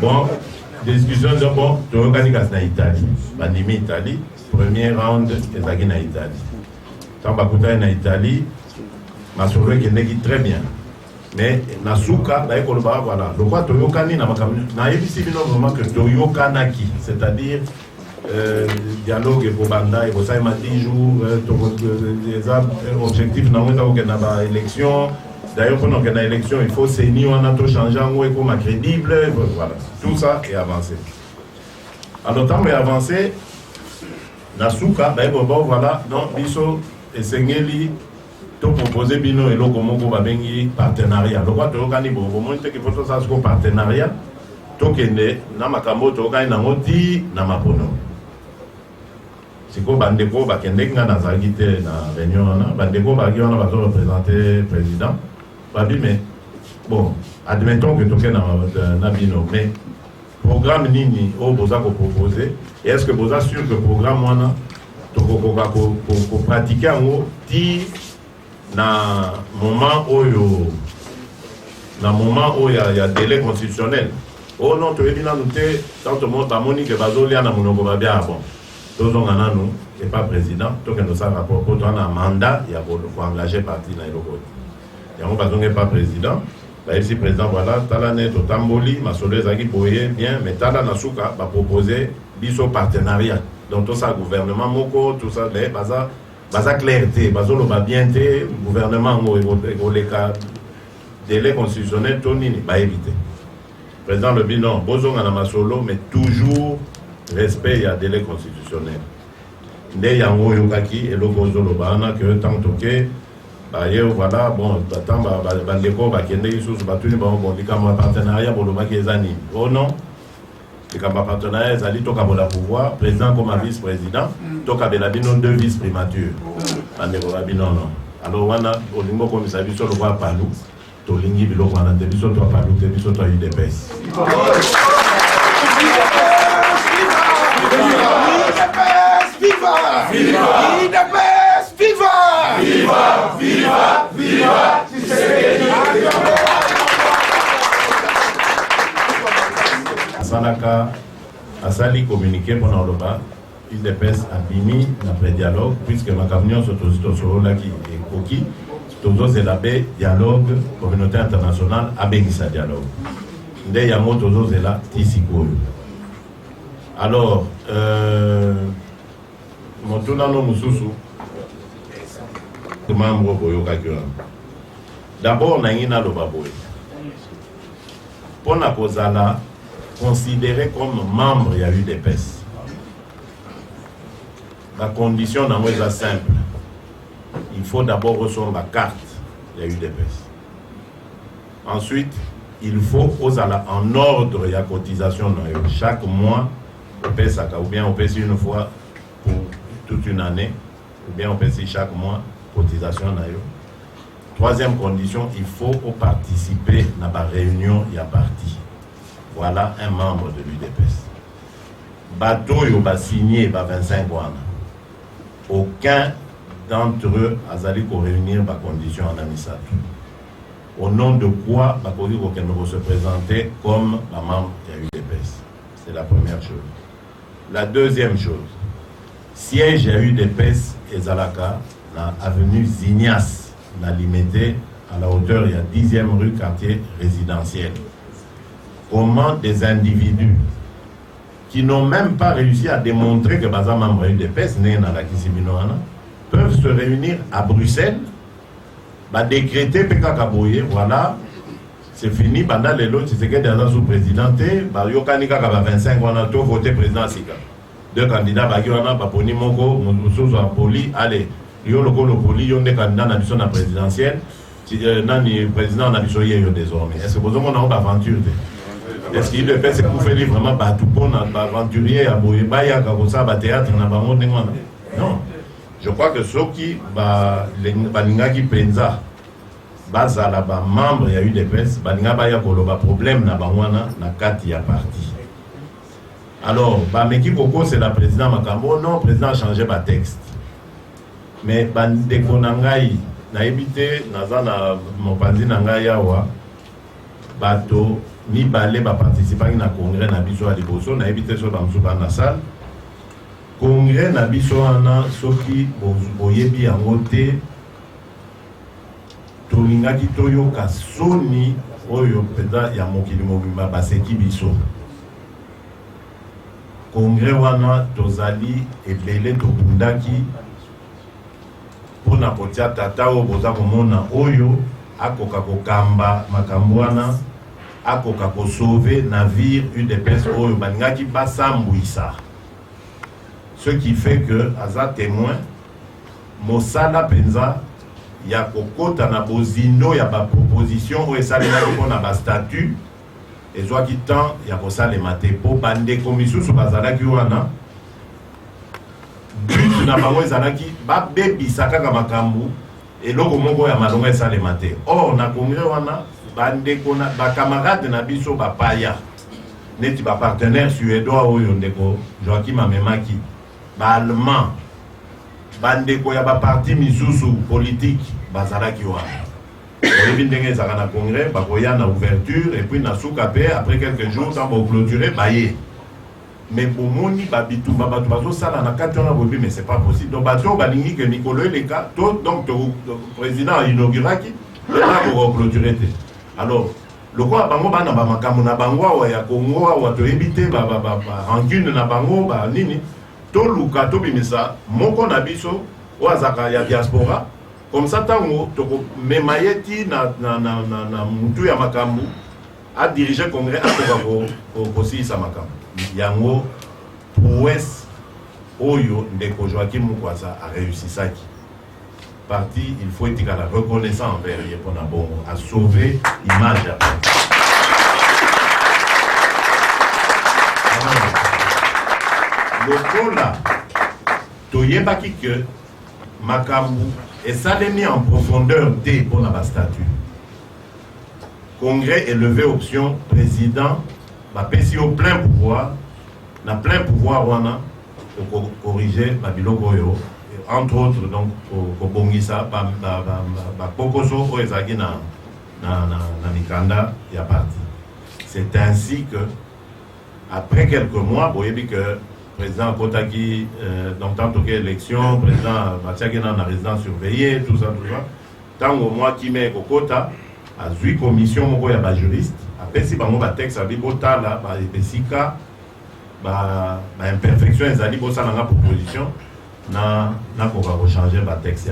bon discussion de bon toyokanika na Italie bandimi Italie premier round ezaki na Italie tant bakutai na Italie masolo ekendeki très bien mais nasuka na ekoloba voilà le quoi toyokani na makambo na yebisi bino vraiment que toyokanaki c'est-à-dire dialogue pour banda et pour ça il m'a dit jour des objectifs dans la élection d'ailleurs pour nous la élection il faut saigner on a tout changé en haut et comme crédible voilà tout ça est avancé alors tant mais avancé nasuka d'ailleurs bon voilà non biso et sengeli to proposer bino et lo comme ko babengi partenariat le quoi to kani bo monte que faut ça ce partenariat to kende na makambo to kani na ngoti na mapono siko bandeko bakendeki nga nazalaki te na réunion wana bandeko baki wana bazo représenter président babi mais bon admettons que toke na bino mais programme nini oyo boza kopropose et est ce que boza sûr que programme wana tokokoka kopratiquer yango ti na moment où il y a délai constitutionnel. Oh non, tu es bien noté, tant que monde a moni que Bazolia na monoko ba bien bon. Tous on a nous et pas président, tout que nous ça rapport pour un mandat, il y a pour engager parti na eloko. Et on va pas président. Bah ici président voilà, talane to tamboli, ma soleil zaki boye bien, mais tala na souka va proposer biso partenariat. Donc tout ça gouvernement moko, tout ça les baza clarté, bazolo ba bienté, gouvernement mo les cas délai constitutionnel tonini ba éviter. Président le bilan, bozong na masolo mais toujours respect à délai constitutionnel. Ndé yango yokaki et logozolo bana que tant que bah voilà bon tant ba ndeko ba kende sous batuni ba bon likama partenariat pour le makezani. Oh non. Likama partenariat zali to kabola pouvoir, président comme vice-président, to kabela bino 2 vice-primatures. Bandeko ba bino non. Alors wana olingo comme ça biso le roi Palou. Tolingi biloko wana te biso to Palou te biso to UDPS. Viva! Viva! UDPS, viva! Viva! Viva! Viva! Salaka asali communiqué pendant le bas, UDPS a bimi après dialogue puisque ma camion sur là qui est coquille, tout c'est la baie dialogue communauté internationale a béni sa dialogue. Ndé yamo tout c'est là tisiko. Alors Motunano Mususu, membre Boyoka Kuram. D'abord, Nangina Lobaboy. Pour la Kozala, considéré comme membre, il y a eu des PES. La condition est simple. Il faut d'abord recevoir la carte, il y a eu des PES. Ensuite, il faut en ordre, il y a cotisation chaque mois, au PES, ou bien au PES une fois pour toute une année, ou bien on peut essayer chaque mois, cotisation. Troisième condition, il faut participer à la réunion, il y a parti. Voilà un membre de l'UDPS. Bateau, il va signer 25 ans. Aucun d'entre eux a allé réunir la condition en Amisatu. Au nom de quoi, va se présenter comme la membre de l'UDPS. C'est la première chose. La deuxième chose, siège a eu des PES et Zalaka, dans l'avenue Zignas, dans limité à la hauteur, il y a 10e rue, quartier résidentiel. Comment des individus qui n'ont même pas réussi à démontrer que Baza membre eu des PES, peuvent se réunir à Bruxelles, décréter PKKBoye, voilà, c'est fini, pendant les lots, c'est que des sous-présidentés, Yokanika 25, on a tout voté président Sika. 2 candidats bagiwana baponi moko mususu a poli allez yo lokolo poli yo ne candidat na biso na présidentielle nani président na biso yeyo désormais est-ce que vous avez une aventure est-ce qu'il peut se couper vraiment batu pona aventurier à boyebaya ka kosa ba théâtre na bango ndengwana non je crois que ceux qui balingaki penza bazala ba membre ya UDPS balinga ba ya koloba problème na bangwana na kati ya parti. Alors, Meki Koko, c'est la présidente Makambo. Non, le président a changé le texte. Mais Bandeko Nangaï, na évité, Nazana Mopanzi Nangaï Awa, Bato, ni balé, participer à un congrès na biso à Liboso, na évité sur Bamsouba na salle. Congrès na biso ana, soki, boyebi en moté, Tolingaki Toyo Kasoni, Oyo, Peda, Yamokili Mobimba, Baseki Biso. Congrès wana tozali ebele tokundaki pona kotia tata o boza komona oyo akoka kokamba makambo wana akoka ko sauver navire UDPS oyo balingaki basambwisa, ce qui fait que aza témoin mosala penza ya kokota na bozindo ya ba proposition o esalelaki pona ba statut et soit qui temps il y a pour ça les matés pour bande commission sur bazala qui wana but na bango ezalaki ba bebi sakaka makambu et loko moko ya malonga ça les matés or na congrès wana bande kona ba camarade na biso ba paya neti ba partenaire suédois oyo ndeko Joachim Amemaki ba allemand bande ko ya ba parti misusu politique bazalaki wana. Oyebi ndenge ezalaka na congrès, bakoya na ouverture, et puis na suka pe, après quelques jours, quand on clôturer, baye. Mais bomoni babitumba bato bazosala na kati wana boyebi, mais c'est pas possible. Donc bato balingi que Nicolo Eleka, donc le président inauguraki, maintenant pour clôturer. Alors, le quoi bango bana ba makamu na bango ya Congo wa to ebite ba rancune na bango ba nini to luka to bimisa moko na biso wazaka ya diaspora comme ça tango to memayeti na mutu ya makambu a diriger congrès a ko si sa makambu yango prouesse oyo ndeko Joachim Mukwasa a réussi ça qui parti, il faut être la reconnaissance envers Yepona Bongo, à sauver l'image. Le coup là, Toyebaki que Makambu et ça l'a mis en profondeur dès pour la statue. Congrès est levé option président, ma PC au plein pouvoir, na plein pouvoir wana pour corriger Babilo Goyo. Entre autres, donc, au Bongisa, Kokoso, au Ezagi, na Mikanda, il y a parti. C'est ainsi que, après quelques mois, vous voyez que le président Kotaki, donc, tant que élection, le président Matiaki dans la résidence surveillée, tout ça, tant au mois qui met Kokota, à 8 commissions, il y a des juristes, après, si vous avez un texte, il y a des imperfections, il y a des propositions. Na changer le texte.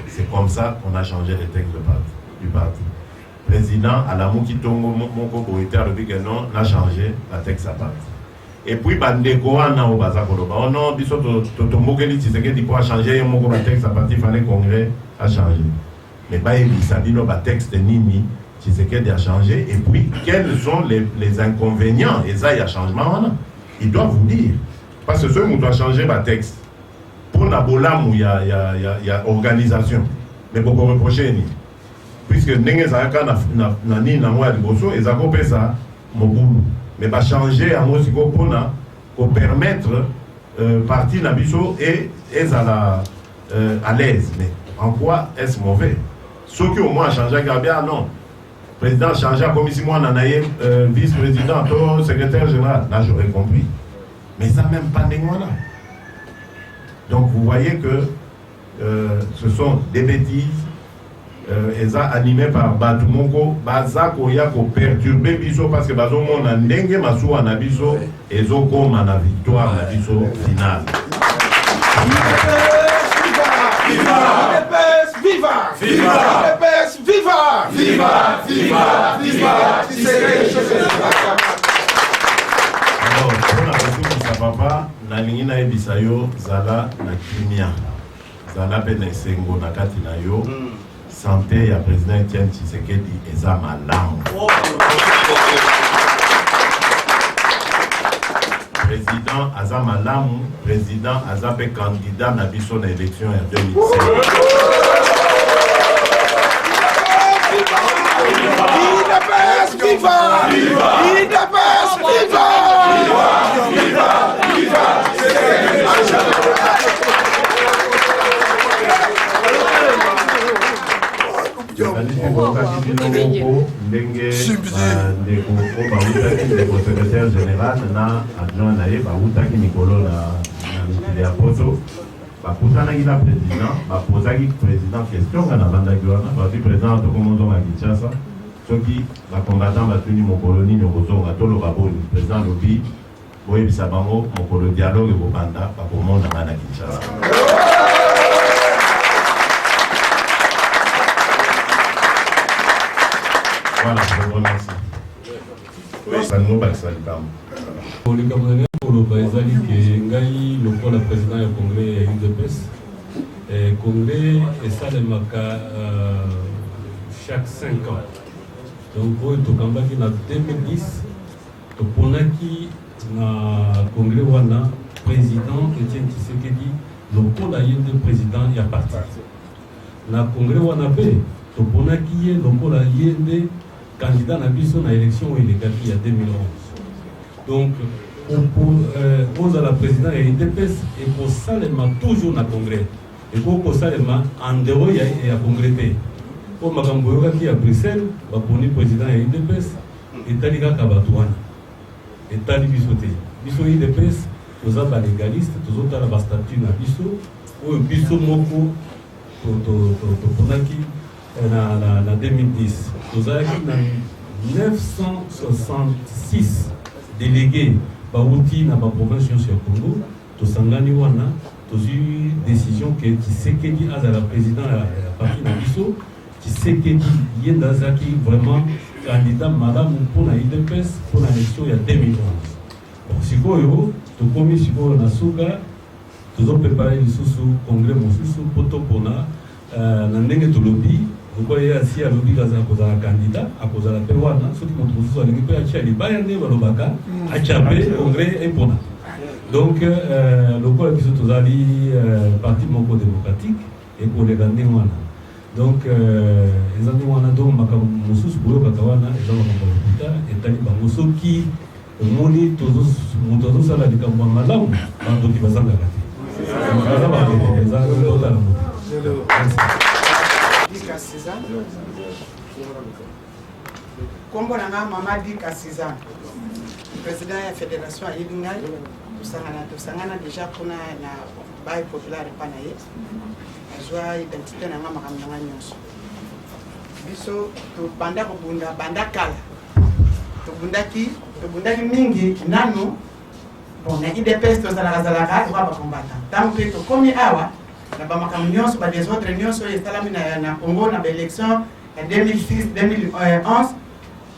C'est comme ça qu'on a changé le texte du parti. Président, à la Moukitongo, mon copropriétaire, depuis que non, n'a changé le texte à parti. Et puis, Bandeko, on a au Bazakoloba. Oh non, Bissot, Totomokeli, tu sais que tu peux changer mon texte à parti, il fallait le congrès a changé. Mais pas ça dit le texte Nini, tu sais qu'il a changé. Et puis, quels sont les inconvénients? Et ça, il y a changement. Il doit vous dire. Parce que ceux qui doivent changer le texte. Pour la bolam où il y a organisation, mais pour reprocher ni, puisque n'engé zaka na ni na moi de bosso et zako pesa mon boulot, mais va changer à moi si pour permettre partie na biso et à l'aise. Mais en quoi est-ce mauvais? Ceux qui au moins changé Gabia non, président changé comme si moi nanaye vice-président, secrétaire général, là j'aurais compris, mais ça même pas n'engwana. Donc vous voyez que ce sont des bêtises, elles sont animées par Batumoko, Bazako Yako perturbé Biso parce que Bazomon a Ndenge Massou en Abiso et Zoko Mana victoire en Abiso finale. Viva! Viva! Viva! Viva! Viva! Viva! Viva! Alors, pour la question de sa papa, nalingi na ebisa yo zala na kimia zala pe na esengo na kati na yo santé ya président Etienne Tshisekedi eza malamu. Président aza malamu, président aza pe candidat na biso na élection ya 2016. Viva! secrétaire général na adjoint na ye bautaki mikolo na mikili ya poto bakutanaki na président bapozaki président question nga na bandaki wana babi président tokomozonga Kinshasa soki bacombattant batuni mokolo nini okozonga toloba boni président lobi boyebisa bango mokolo dialogue ekobanda bakomonanga na Kinshasa. Voilà, je vous remercie. Oui, ça nous va ça pour le Camerounais, pour le Baïzali, qui est le président du Congrès et UDPS. Le Congrès est ça le maca chaque 5 ans. Donc, pour le Kambaki, en 2010, le Ponaki, le Congrès, le président Etienne Tshisekedi, le président, il y a parti. Le Congrès, le Ponaki, le candidat à l'élection où il est gagné il y a 2011. Donc, pour la présidence de l'UDPS et pour ça, il m'a toujours dans le Congrès. et pour ça en dehors il y a congrès pour makambo qui à Bruxelles va pour le président et UDPS et talika kabatouana et tali bisoté biso UDPS aux aba légaliste tous autres la statut na biso ou biso moko to na 2010 tous a 966 délégués bauti na ba province sur Congo to sangani wana to eu décision que Tshisekedi a la président la partie na biso Tshisekedi yenda zaki vraiment candidat madame pour la UDPS pour l'élection il y a 2011 bon sikoyo to komi sikoyo na suka to préparer le sous congrès mosusu poto pona na ndenge to lobby ko ya si a lobby kaza kozala candidat akozala pe wana soki moto mosusu alingi pe acha libaya nde balobaka achape congrès epona donc le quoi biso tozali parti moko démocratique et pour les grands wana donc ezali wana donc makambo mosusu boyo kakawana ezali makambo lokuta etali bango soki omoni moto azosala likambo ya malamu bandoki bazangaka te baza baeza totala moto Dika César. Kombo nanga mama Dika César. Président de la fédération à Yedingai. Tosangana déjà kuna na bail populaire panaye. Azwa identité nanga makamanga nyonso. Biso to banda ko banda kala. To bundaki mingi nanu. Bon na IDPS to zalaka to ba combattant. Tant que to komi awa na bamakambo nyonso ba des autres nyonso esalami na Congo na élection en 2006 2011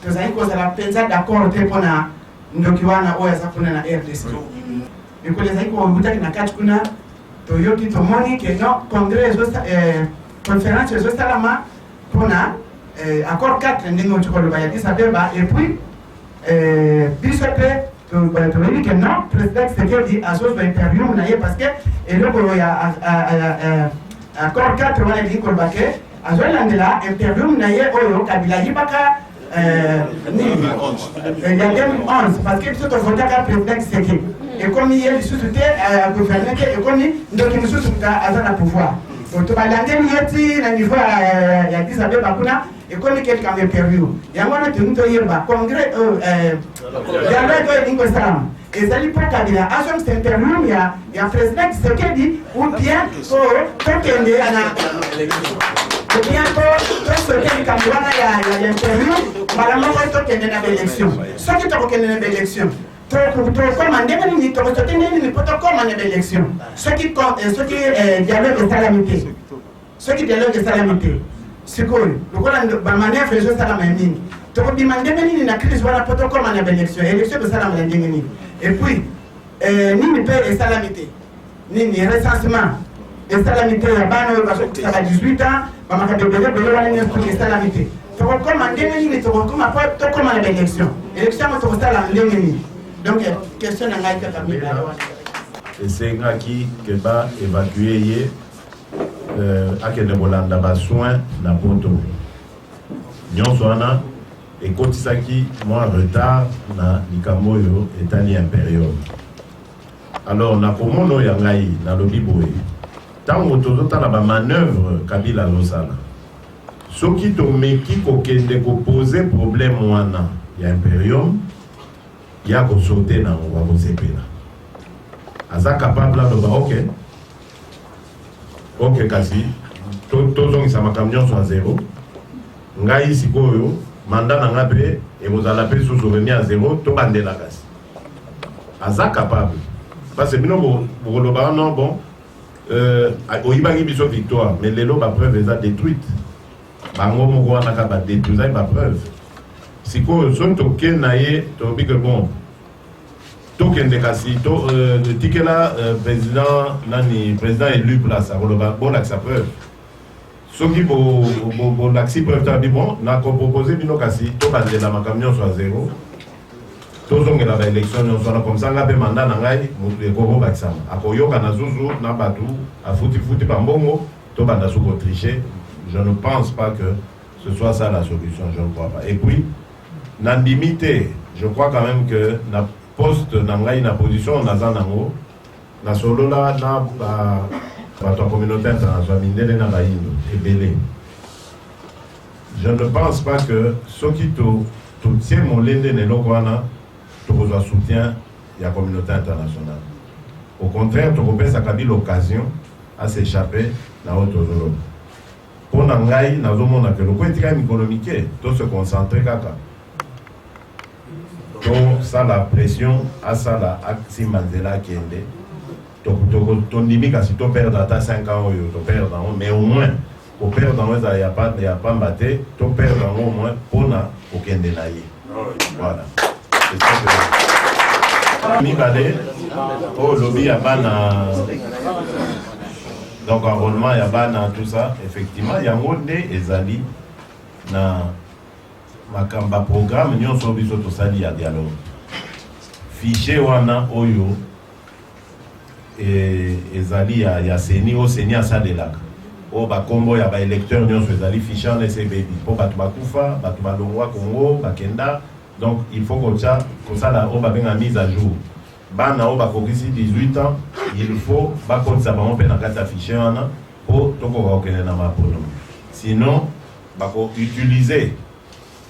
tozali kozala mpenza d'accord te mpona ndoki wana oyo aza kuna na RDC ekolo ezali kobutaki na kati kuna toyoki tomoni ke no congrès conférence ezosalama mpona accord 4 ndenge oti koloba ya Addis Abeba et puis biso mpe toyebi ke non président Tshisekedi azozwa imperium na ye parce que eloko ya accord 4 wana elingi koloba ke azolandela imperium na ye oyo Kabila yibaka ya 2011 parce que biso tovotaka président Tshisekedi ekomi ye lisusu te gouverne te ekomi ndoki mosusu aza na pouvoir tobalandeli ye ti na niveau ya Addis Abeba kuna ekomi kelkanga imperium yango wana toni toyeba congrès dialogue oyo elingi kosalama ezali mpo Kabila azongisa imperium ya président Tshisekedi ou bien tokende ou bien tosoke likambo wana ya imperium mbala moko tokende na baélection soki tokokende na baélection tokoma ndenge nini tokosoki ndenge nini mpo tokoma na baélection soki dialogue esalami te soki dialogue esalami te sikoyo lokola bamanevre ezosalama mingi tokobima ndenge nini na crise wana mpo tokoma na baélection élection tosalama na ndenge nini et puis nini mpe esalami te nini recensement esalami te ya bana oyo bazokisa ba 18 ans bamakambo ebele wana nyonso esalami te tokokoma ndenge nini tokokoma mpo tokoma na baélection élection yango tokosala ndenge nini donc question na ngai kaka mibale wana esengaki ke ba évacue ye akende kolanda basoin na poto nyonso wana ekotisaki mwa retard na likambo oyo etali impérium alors na komona oyo ya ngai nalobi boye ntango tozotala bamanœuvre Kabila azosala soki tomeki kokende kopose problème wana ya impérium ya kosote nango akozepela aza capable aloba ok kasi tozongisa makambo nyonso ya zero ngai sikoyo manda na nga mpe ekozala mpe susu remi ya zero tobandela kasi aza capable parce que bino bokoloba non bon oyibaki biso victoire mais lelo bapreuve eza détruite bango moko wana kaka badétruit ezali bapreuve sikoyo soki tokende na ye tobi ke bon tokende kasi tikela président élu place akoloba bolakisa preuve soki bolakisi preuve tabi bon nakopropose bino kasi tobandela makambo nyonso ya zero tozongela baélection nyonso wana comme ça nga mpe manda na ngai ekokobakisama akoyoka na zuzu na bato afutifuti bambongo tobanda soki kotriche. Je ne pense pas que ce soit ça la solution, je ne crois pas. Et puis, nandimité, je crois quand même que na poste, na position, na zanango, na solo là, na La communauté internationale, je ne pense pas que ce qui tient mon lende tu reçois soutien de la communauté internationale. Au contraire, tu as l'occasion à s'échapper dans l'autre Europe. Pour nous, nous avons que le côté économique, tout se concentrer kaka. Tout ça la pression, à ça la Axi Mandela qui est ton limite, si tu perds dans 5 ans, tu perds dans mais au moins, pour perdre dans il n'y a pas mbaté, tu perds dans au moins pour na aucun dénaillé. Voilà. C'est ça que Mibale, au lobby à Bana. Donc, enrôlement, il y a tout ça. Effectivement, il y a un monde et Zali dans ma programme, nous sommes tous sali à dialogue. Fichier wana oyo et Zali ya seni au seni à Sadelak. Au Bakombo, il y a des électeurs, nous sommes Zali fichier en SBB. Pour Batouba Longwa, Congo, Bakenda. Donc, il faut que ça là, on va bien la mise à jour. Bana o bakokisi 18 ans, il faut bakonza bango pe na kata afficher wana pour toko okene na mapono. Sinon bako utiliser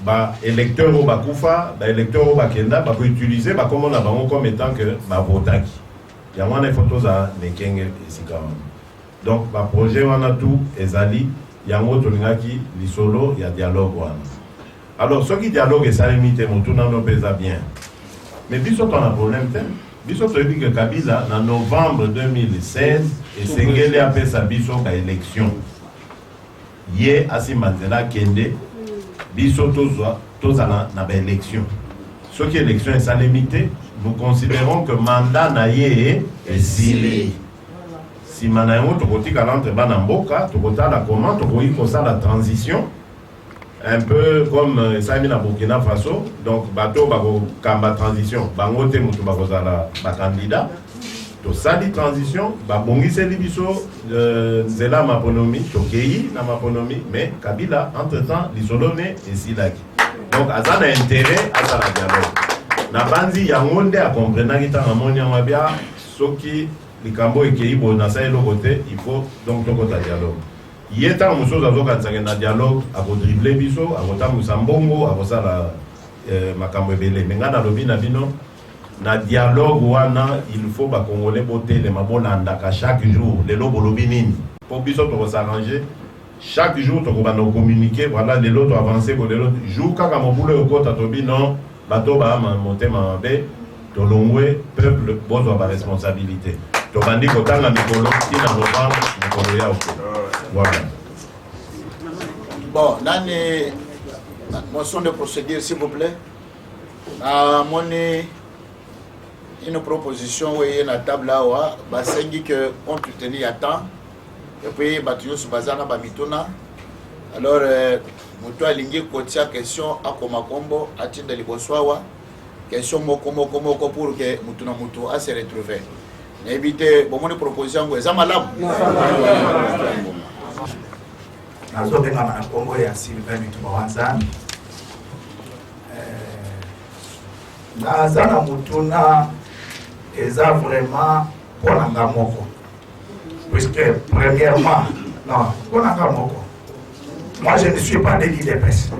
ba électeur o bakufa, ba électeur o bakenda bako utiliser ba comme on a bango comme étant que ba votaki. Ya wana photos za nekenge esika. Donc ba projet wana tout ezali yango tolingaki lisolo ya dialogue wana. Alors ce qui dialogue est limité mon tout non pesa bien. Mais biso on a problème tel. Biso toyebi que Kabila en novembre 2016 et Sengele a fait sa biso ka élection. Yé asi Mandela kende biso tozala na ba élection. Ce qui élection est sa limité, nous considérons que mandat na yé est silé. Si manayo tokotika entre bana mboka, tokotala comment tokoyi kosa la transition. Un peu comme ça na Burkina Faso, donc bateau bako kamba transition, bango te mutu bako zala ba candidat. To sali transition, ba bongise libiso zela maponomi, tokeyi na maponomi, mais Kabila entre-temps lisolone et silaki. Donc azana intérêt à ça la dialogue. Na banzi yangonde a comprendre kita amoni amabia soki likambo ekeyi bo na sa elokote, il faut donc tokota dialogue. Il y a tant de choses à dialogue, à dribbler biso, à voter Moussambongo, à voter la Makambebele. Mais dans le binabino, na dialogue wana, il faut que les Congolais votent les mabolanda chaque jour, les lobolobinini. Pour biso to s'arranger, chaque jour to va nous communiquer, voilà les lots avancer pour les autres. Jour quand mon boulot au côté to bino, bateau ba monter ma bé, to longwe peuple bozo ba responsabilité. To bandi ko tanga mikolo qui na novembre, mikolo ya ok. Voilà. Bon, dans les motion de procédure, s'il vous plaît, une proposition où il y a une table là, c'est que compte tenu à temps, et puis bâtiment sur bazana bamitona. Alors, muto alingi kotia question à Komakombo, à Tinde Liboswawa, question moko pour que mutuna muto a se retrouver. Évitez, bon, mon proposition, vous avez malam. Nazobenga na Congo ya Sylvain Mitumawanza. Nazana mutuna eza vraiment pour nanga moko. Puisque premièrement, non, pour nanga moko. Moi je ne suis pas de l'IDPS.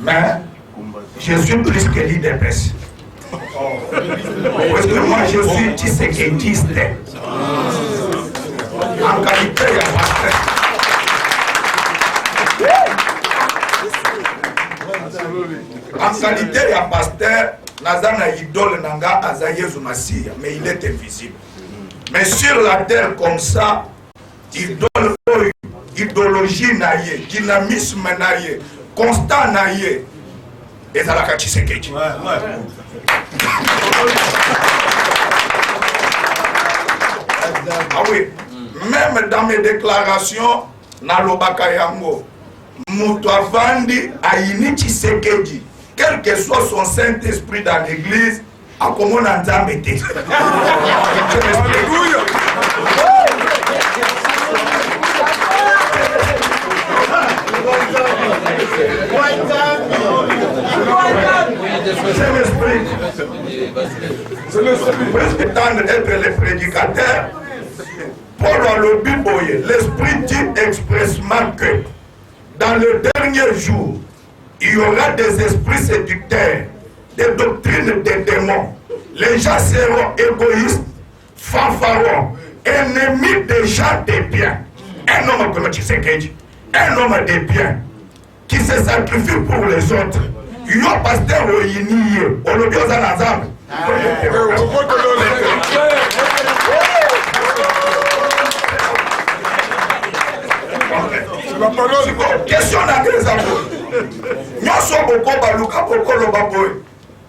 Mais je suis plus que l'IDPS. Parce que moi je suis tshisekidiste. En qualité de pasteur. En qualité de pasteur, Nazana idole nanga Azayezu Massia, mais il est invisible. Mais sur la terre comme ça, idéologie naïe, dynamisme naïe, constant naïe, et ça la Tshisekedi. Ah oui, même dans mes déclarations, na lobaka yango, mutu avandi aini Tshisekedi, quel que soit son Saint-Esprit dans l'église, a comment on entend mettre. C'est l'esprit. Presque tendre d'être le prédicateur. Paul alobi boye, l'esprit dit expressement que dans le dernier jour, il y aura des esprits séducteurs, des doctrines des démons. Les gens seront égoïstes, fanfarons, ennemis des gens des biens. Un homme comme Tshisekedi, un homme des biens, qui se sacrifie pour les autres. Yo pasteur oyiniye, olobi ozana nzambe. Question d'anglaise à vous. Nous sommes beaucoup baluka beaucoup le baboy.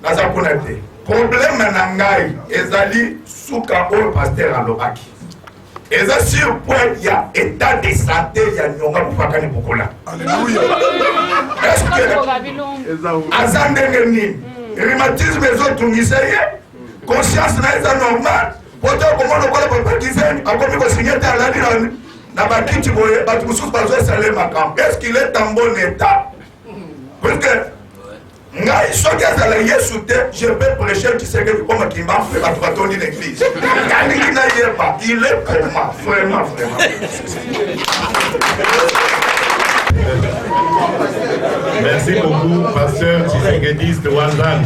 Naza kunate. Problème nangai ezali suka o pasteur alobaki. Eza sur point il y a état de santé ya nyonga bufakani bukola. Alléluia. Est-ce que azande ngeni rhumatisme ezotungiseye conscience na eza normal poto komona kola papa kizeni akomi ko signer ta alali na bakiti boye batu mususu bazosala makambo. Est-ce qu'il est en bon état? Parce que ngai soki azala yesu te je peux prêcher Tshisekedi comme kimba mpe batu batondi l'église kalingi na yeba il est comment vraiment Merci beaucoup, pasteur Tshisekediste Wanzan.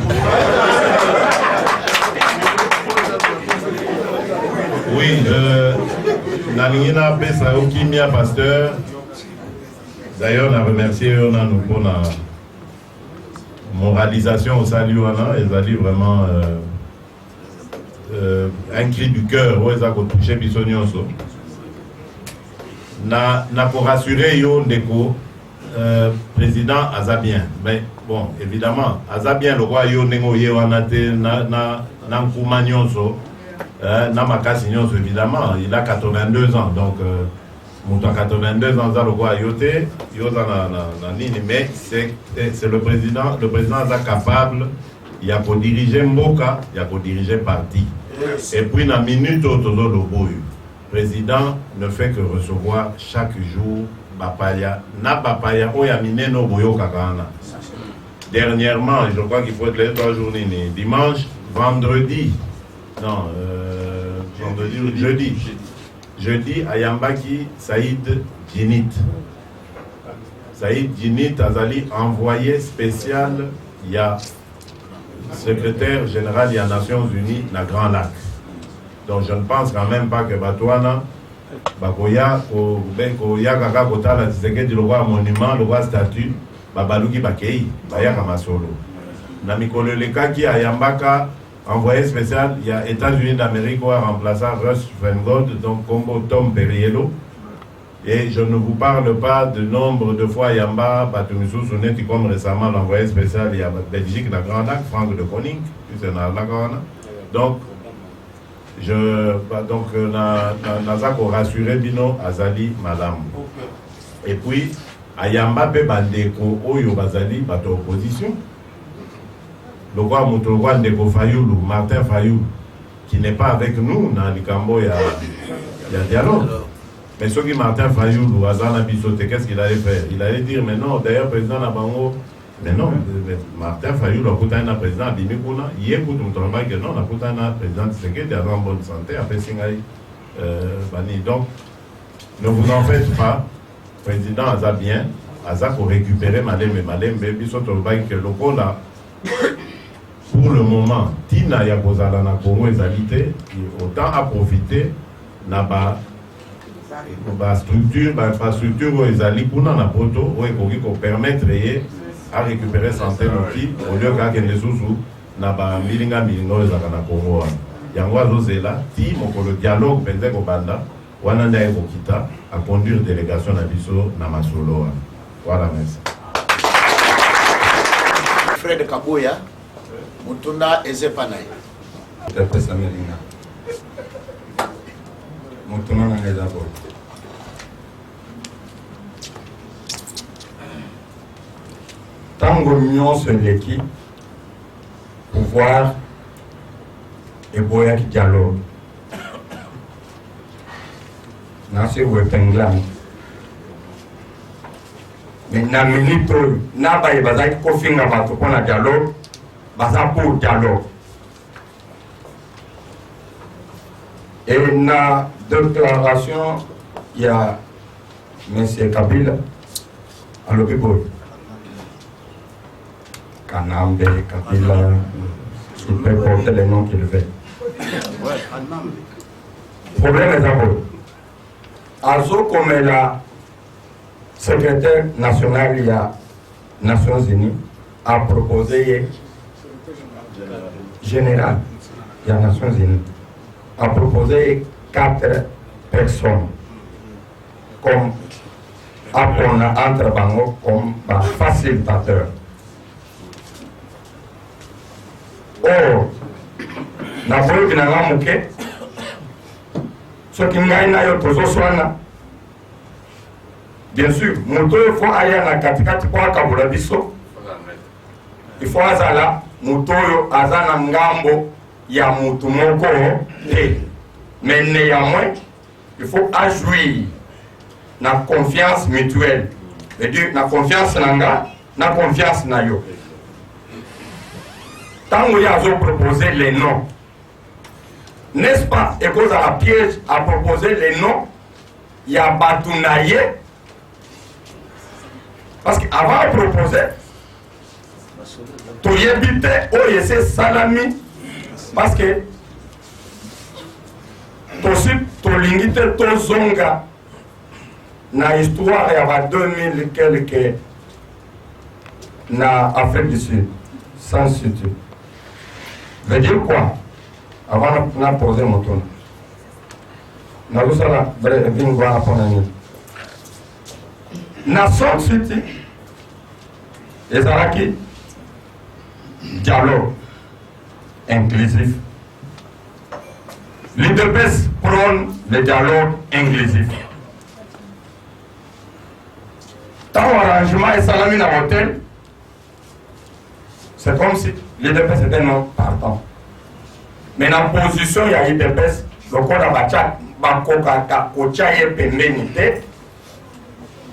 Oui, Nalingina Pesa Okimia, pasteur. D'ailleurs, on a remercié pour la moralisation au salut, ils ont dit vraiment un cri du cœur, ils ont touché Bissonioso. Na pour rassurer yo ndeko président Azabien, mais bon évidemment Azabien le roi yo nengo ye wanate na nkumanyoso na makasi nyonso évidemment il a 82 ans donc Mouta 82 ans le roi yote yoza na nini mais c'est le président Aza capable il y a pour diriger Mboka il y a pour diriger parti et puis na minute autour le boyu. Président ne fait que recevoir chaque jour Bapaya. Na Bapaya, Oyamine no Boyo Kakana. Dernièrement, je crois qu'il faut être les 3 journées. Dimanche, vendredi, non, vendredi ou jeudi. Jeudi, à Yambaki, Saïd Djinit. Saïd Djinit Azali, envoyé spécial, il y a secrétaire général des Nations Unies, dans Grand Lac. Donc je ne pense quand même pas que Batouana, Bakoya, Koya, Kaka, Kota, Tshisekedi, le roi monument, le roi statue, Babaluki Bakei, Bayaka Masolo. Namikolo Leka qui a Yambaka, envoyé spécial, il y a États-Unis d'Amérique, qui a remplacé Russ Fengod, donc Combo Tom Perriello. Et je ne vous parle pas de nombre de fois Yamba, Batumisu, Souneti, comme récemment l'envoyé spécial, il y a Belgique, la Grand Lac, Franck de Koning, c'est la Grande. Donc, Nazako rassuré Bino Azali Madame. Et puis, Ayamba pe bandeko Oyo Bazali bato opposition. Le roi Moutourwa Ndeko Fayoulou, Martin Fayoulou, qui n'est pas avec nous dans Likambo, il y a dialogue. Mais ce qui Martin Fayoulou, Azana Bissote, qu'est-ce qu'il allait faire? Il allait dire, mais non, d'ailleurs, président Nabango. Mais non, Martin Fayoulou a coûté un président à Bimikouna. Il écoute mon travail que non, on a coûté un président de Tshisekedi en bonne santé, après Singaï Bani. Donc, ne vous en faites pas. Président Azabien, Azak pour récupérer Malem et Malem, mais Bissot Olbaï que le Kola, pour le moment, Tina Yakozala na Congo Ezalité, autant à profiter, n'a pas structure, infrastructure, Ezali, Kuna na poto, où permettre à récupérer santé au lieu qu'à Kende Sousou n'a pas milinga milingo ezaka Congo. Yangwa Zozela, ti moko le dialogue pendant au banda, wananda ekokita à conduire délégation na biso na masolo. Voilà, merci. Fred Kaboya, Mutunda Ezepanay. Pesa melinga. Mutuna na ngezabo. Tango nyonso leki pouvoir et boya qui dialogue nasi wepenglan mais na minute na baye bazaki kofinga bato pona dialogue baza pour dialogue Et na déclaration, il y a M. Kabila à l'Obiboy. Kanambe, Kabila, il peut porter les noms qu'il veut. Problème est d'abord. Azo comme la secrétaire national il y a Nations Unies a proposé général il y a Nations Unies a proposé 4 personnes comme apprenant entre bango comme facilitateur. Or, na boyo binanga muke soki ngai nayo tozoswana bien sûr moto il faut aya na katikati po akabula biso il faut azala moto oyo aza na ngambo ya mutu moko te mais néanmoins il faut ajouir na confiance mutuelle c'est-à-dire na confiance nanga na confiance na yo. Tant qu'il a proposé les noms, n'est-ce pas, et cause à la piège à proposer les noms, il y a Batounaye, parce qu'avant de proposer, tu y habitais, oh, y c'est Salami, parce que tu l'ingité, tu zonga, na histoire, il y a 2000 quelques, na Afrique du Sud, sans suite. Veut dire quoi? Avant de poser mon tour. Nation City, les Araki, dialogue inclusif. L'IDPS prône le dialogue inclusif. Tant arrangement et salami dans l'hôtel, c'est comme si l'IDPS était non partant. Mais dans la position, il y a l'IDPS, le code a battu, Bakoka, Kochaye, Pendenite,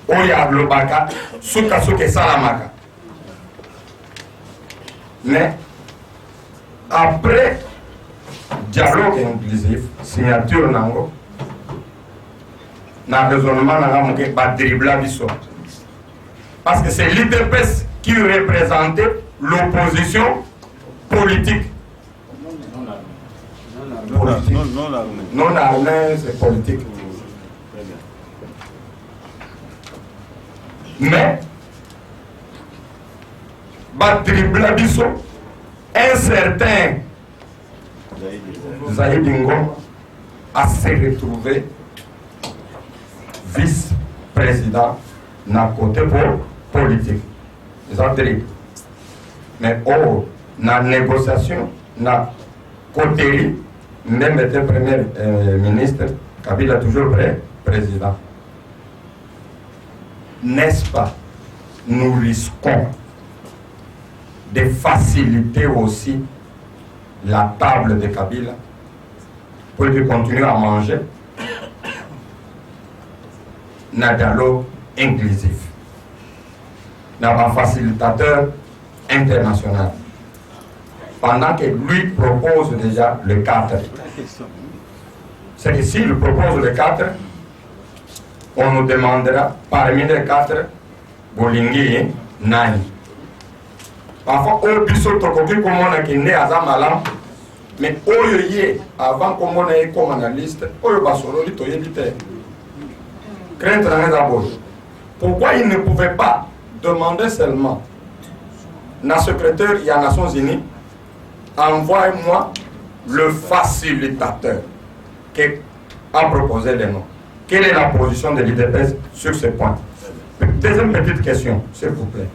Oya, le Baka, Souka, Salamaka. Mais, après dialogue inclusif, signature Nango, dans le raisonnement, Nango, va dribbler l'histoire. Parce que c'est l'IDPS qui représentait l'opposition politique. Non armée, c'est politique. Mais, Batriblabiso, un certain Zahidingo a se retrouvé vice-président dans le côté politique. Mais dans la négociation, dans le côté, même était premier ministre, Kabila toujours président. N'est-ce pas, nous risquons de faciliter aussi la table de Kabila pour qu'il continue à manger dans un dialogue inclusif, dans un facilitateur international. Pendant que lui propose déjà le 4. C'est que s'il propose le 4, on nous demandera parmi les 4, Bolingi Nani. Parfois, on peut se trouver comme on a qui né à Zamalam, mais avant qu'on ait comme analyste, on va se retrouver. Crainte d'abord. Pourquoi il ne pouvait pas demander seulement la secrétaire des Nations Unies, envoie-moi le facilitateur qui a proposé les noms. Quelle est la position de l'IDPS sur ce point? Deuxième petite question, s'il vous plaît.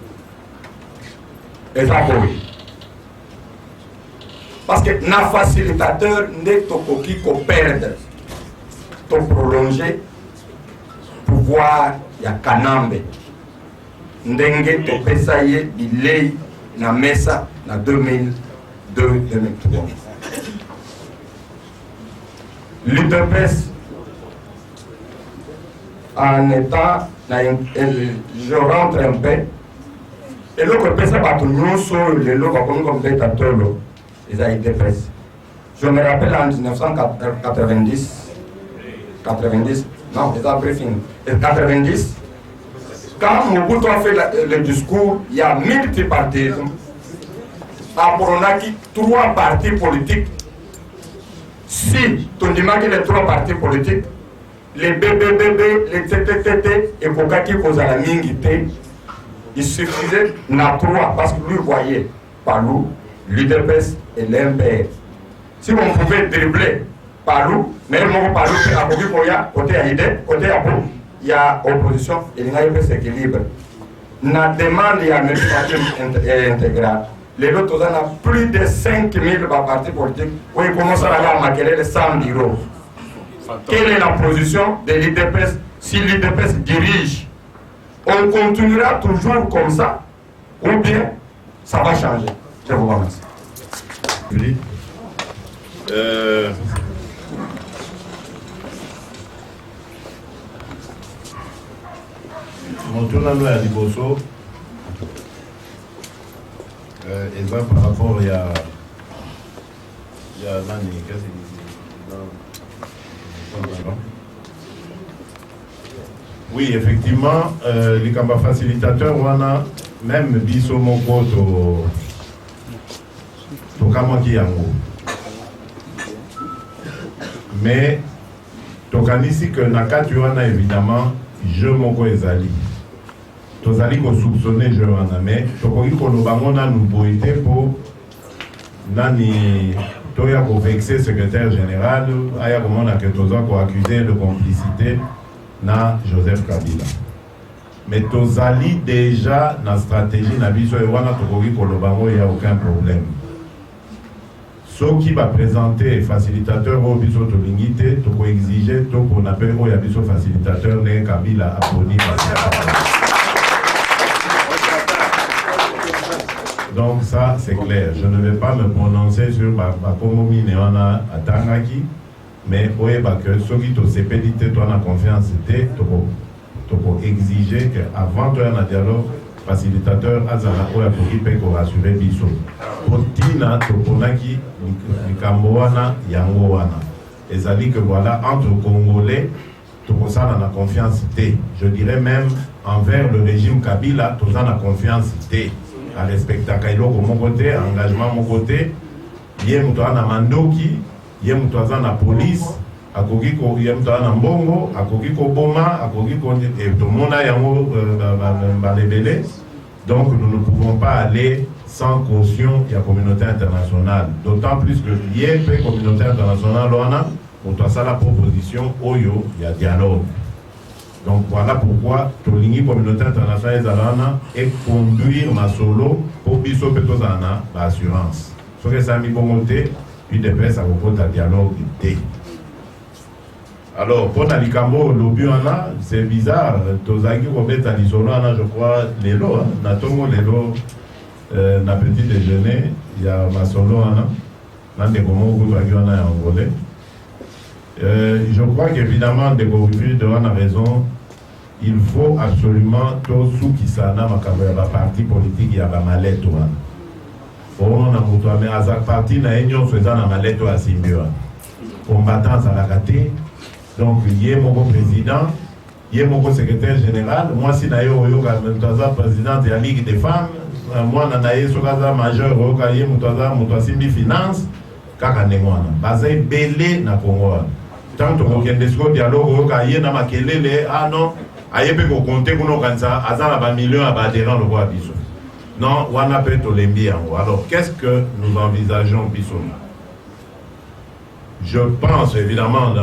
Et parce que le facilitateur n'est pas qui perdre, de prolonger pouvoir ya Kanambe. Ndenge to pesaye bilei na mesa na 2002-2003. L'IDPS en état, je rentre un peu, et l'autre pesa bato nyonso le lo comme l'IDPS. Je me rappelle en 1990, non, ils ont pris fini. 90, quand Mobutu a fait le discours, il y a multipartisme. À Boronaki, 3 partis politiques. Si tu dis que les 3 partis politiques, les BBBB, les TTTT et Kokaki Kozala Mingite, il suffisait na 3 parce que lui voyait Palou, l'UDPS et l'MPR. Si on pouvait dribbler Palou, même Palou, à côté Aïdé, côté Abou, il y a opposition et il y a un équilibre. Na demande il y a une multipartisme intégral. Les autres, on a plus de 5000 partis politiques où ils commencent à aller à maquiller les 100 bureaux. Quelle est la position de l'IDPS? Si l'IDPS dirige, on continuera toujours comme ça ou bien ça va changer? Je vous remercie. Oui. Mon tour à Liboso. Et ça par rapport il y a Nani, qu'est-ce qu'il dit? Oui, effectivement, les campagnes facilitateurs, on a même biso moko to kamaki yango. Mais tokanisi que nakati wana évidemment je moko ezali. Tozali ko soupçonner je wana mais tokoki koloba ngona nous boité pour nani toya ko vexer secrétaire général aya komona que toza ko accuser de complicité na Joseph Kabila. Mais tozali déjà na stratégie na biso e wana tokoki koloba ngo il y a aucun problème. Ce qui va présenter facilitateur au biso to lingité to ko exiger to qu'on appelle o ya biso facilitateur ne Kabila aponi. Donc ça c'est clair. Je ne vais pas me prononcer sur ma komomi neona atangaki, mais oye ba que ce qui to sepelité toi na confiance était to exiger que avant toi na dialogue facilitateur azala oya pour pe ko rassurer biso. Potina to ponaki likambo wana yango wana. Ezali que voilà entre Congolais to ça na confiance té. Je dirais même envers le régime Kabila to na confiance té. À respecter Kailoko mon côté, engagement mon côté, yé mutana mandoki, yé mutana police, akoki ko yé mutana mbongo, akoki ko boma, akoki ko et tout le monde a yango balébélé. Donc nous ne pouvons pas aller sans caution de la communauté internationale. D'autant plus que yé la communauté internationale là, pour ça la proposition oyo, il y a dialogue. Donc voilà pourquoi la communauté internationale et conduire ma solo pour biso petozana l'assurance. Ce que ça mis bon côté, puis des personnes à propos de dialogue d'idées. Alors pour Nalikambo, l'obiana, c'est bizarre. Tozaki Robert Alisona, je crois, l'élo, Natongo l'élo, na petit déjeuner, il y a ma solo, nan de comment vous avez en Angolais. Je crois qu'évidemment, des conflits de la raison, il faut absolument tout ce qui s'en a ma parti politique, il y a ma mallette. On a mais à la partie, il y a une mallette à Simbio. Combattant à la raté. Donc, il y a mon président, il y a mon secrétaire général. Moi, si je suis président de la Ligue des femmes, moi, je suis majeur, je suis finance, je suis belé na Congo. Tant que vous avez dialogue, ah non, ayebe ko compter qu'on organisa azana ba millions d'adhérents le roi biso. Non, on a peut tolembi yango. Alors, qu'est-ce que nous envisageons biso? Je pense évidemment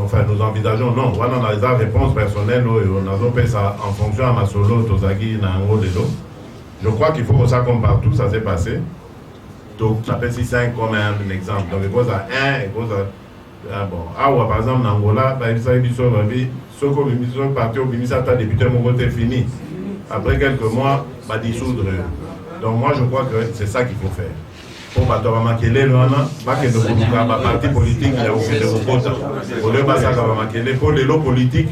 enfin nous envisageons non, on a des réponses personnelles on a fait ça en fonction à ma solo tozaki na ngo lelo. Je crois qu'il faut que ça comme partout ça s'est passé. Donc ça fait 6-5 comme un exemple. Donc il faut ça 1 et faut ça ah bon, ah ouais, par exemple, en Angola, il s'agit de ce que le parti au ministère a député mon côté fini. Après quelques mois, va dissoudre. Donc moi je crois que c'est ça qu'il faut faire. Pour que Makele le ana, pas que le parti politique il y a aucun de vos votes. Pour le bas ça Makele, pour les lots politiques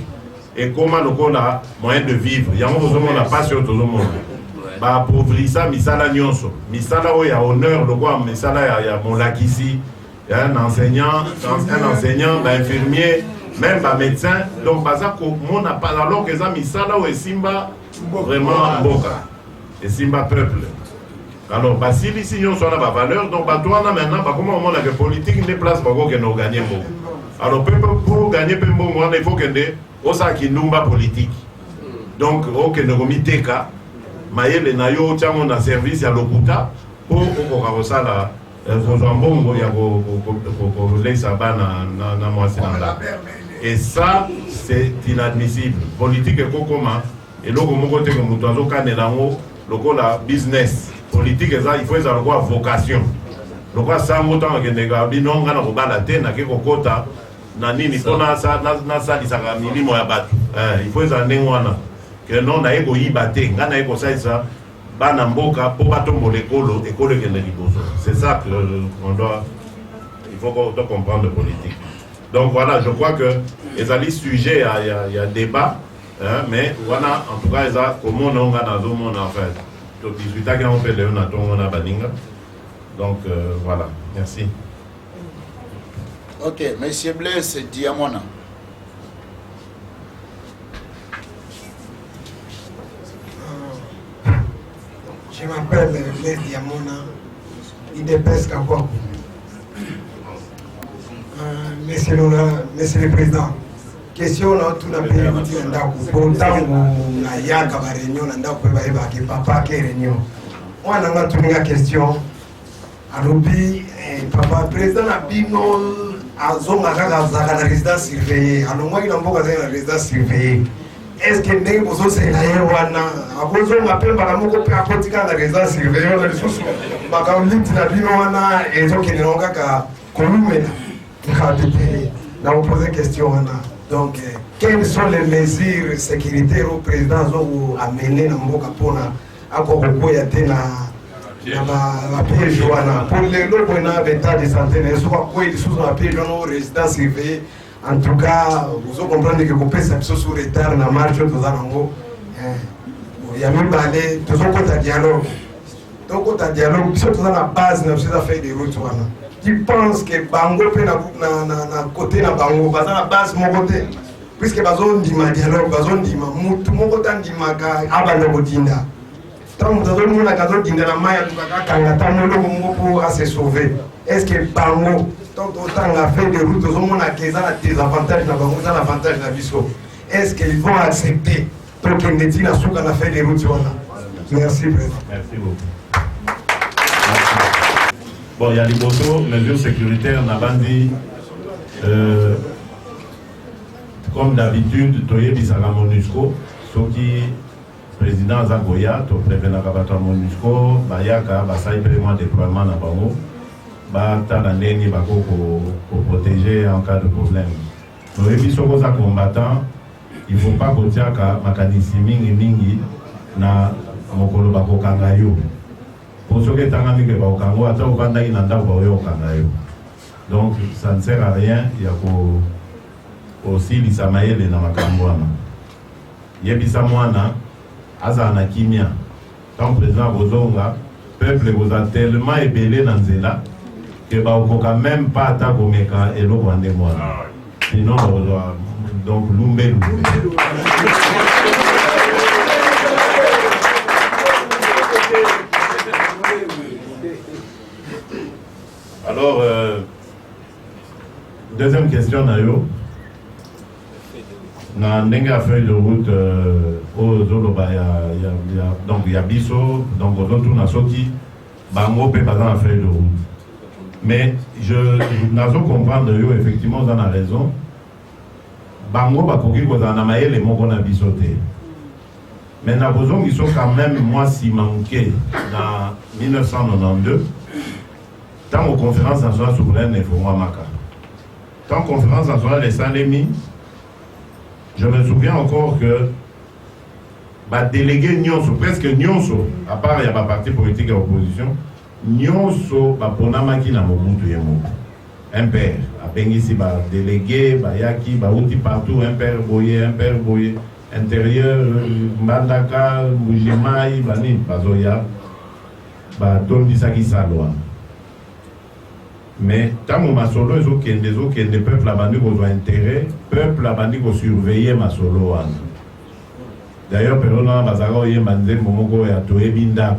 et comment le a moyen de vivre. Il y a un besoin la passion tout le monde. Bah pour ça misala nyonso. Misala où il y a honneur, le quoi misala il y a mon lac ici. un enseignant, un infirmier, même un médecin. Donc, on n'a pas alors que ça misala ou Simba vraiment Mboka et Simba peuple. Alors, si ici nous sommes la valeur, donc toi maintenant, comment on a que politique ne place pas que nous gagnons. Alors, pour gagner il faut que nous ayons politique. Donc, ok, nous avons mis Teka, Maël Nayo, on a service à l'Okuta pour que ça la et ça, c'est inadmissible. Politique est comment et là, comme côté comme nous la business politique, il faut avoir vocation. Le quoi ça montant que négabi non ngana ko bala te na ke kokota na nini pona sa na sa disaka milimo ya batu. Il faut ça nengwana que non na ego yibate ngana ego ça bana mboka po batombo l'école école que liboso. C'est ça que on doit il faut qu'on doit comprendre politique. Donc voilà, je crois que les alliés sujets il y a débat mais voilà en tout cas ça comment on a dans monde en fait. Donc 18 ans qu'on fait on a baninga. Donc voilà, merci. Ok, Monsieur Blaise Diamona. Je m'appelle Blaise Diamona, IDPS Kakwaku. Monsieur le Président, question là, tout le pays est pour autant na yaga ba réunion na ndako ba eba ke papa ke réunion. On a une question. Alobi papa président na bino azonga kaka zaka na résidence surveillée. Alors il a mboka za na résidence surveillée. Est-ce que ndenge bozo c'est la wana abozo ngape mbaka moko pe akotika na résidence surveillée na lisusu baka limiti na bino wana ezoki ne kaka kolumela ngabete na vous poser question wana. Donc quelles sont les mesures sécuritaires au président zo amener na mboka pona akoko ya tena na piège wana pour les lobes na état de santé ne soit quoi ils sont na piège dans résidence surveillée. En tout cas, vous comprenez que vous pouvez s'appuyer sur retard na marche tout ça nango. Il y a même balé tout ça côté dialogue. Donc côté dialogue, tout ça na base na ça fait des routes wana. Tu penses que bango pe na côté na bango, baza na base mon côté. Puisque bazo ndima dialogue, bazo ndima mutu mon côté ndima ka abana bodinda. Tant que tout le monde a kazo dinda na maya tukaka kanga tamo lo ngo pour se sauver. Est-ce que bango donc autant on a fait des routes, au moins des avantages, des avantages de la biso. Est-ce qu'ils vont accepter donc qu'ils ne disent pas qu'on a fait des routes? Merci, Président. Merci beaucoup. Bon, il y a des mesures sécuritaires, on a bandit. Comme d'habitude, Toye Bissara Monusco, ce qui président Zagoya, tu préviens à Monusco, Bayaka, Basai, vraiment déploiement à Bango. Pour protéger en cas de problème. Donc, les combattants, il ne faut pas que tu aies mingi na mokolo bako kangayo. Pour ceux qui sont kango, attends, donc ça ne sert à rien. Il y a aussi l'Isamaël et Namakambouana. Yebisa Mwana, Azana Kimia, tant président Bozonga, peuple vous a tellement ébélé dans Zela. Que quand même pas attaquer au Meka et l'eau en moi. Sinon, donc l'Umbé. Alors, deuxième question, Nayo. Dans la feuille de route, donc il y a Bisso, donc on tourne à Soki, Bango peut pas dans la feuille de route. Mais je n'ose comprendre, effectivement, vous en avez raison. Bango, bakoki, vous en avez les mots qu'on a bisoté. Mais nous avons besoin qu'ils quand même, moi, si manqué, dans 1992, tant aux conférences nationales souveraines, il faut moi, Maka. Tant aux conférences nationales, les Salémi, je me souviens encore que, délégué Nyonso, presque Nyonso, à part il y a pas parti politique et opposition, Nyonso baponamaki na Mobutu yemo. Un père, a bengisi ba délégué, ba yaki, ba outi partout, un père boye, intérieur, Mbandaka, Mujimai, Bani, Bazoya, ba Tondisaki Salwa. Mais tant que masolo est des peuples à bandi ont intérêt, peuple à bandi ont surveiller masolo. D'ailleurs, Perona Bazaro y est mandé Momoko et à Toé Binda.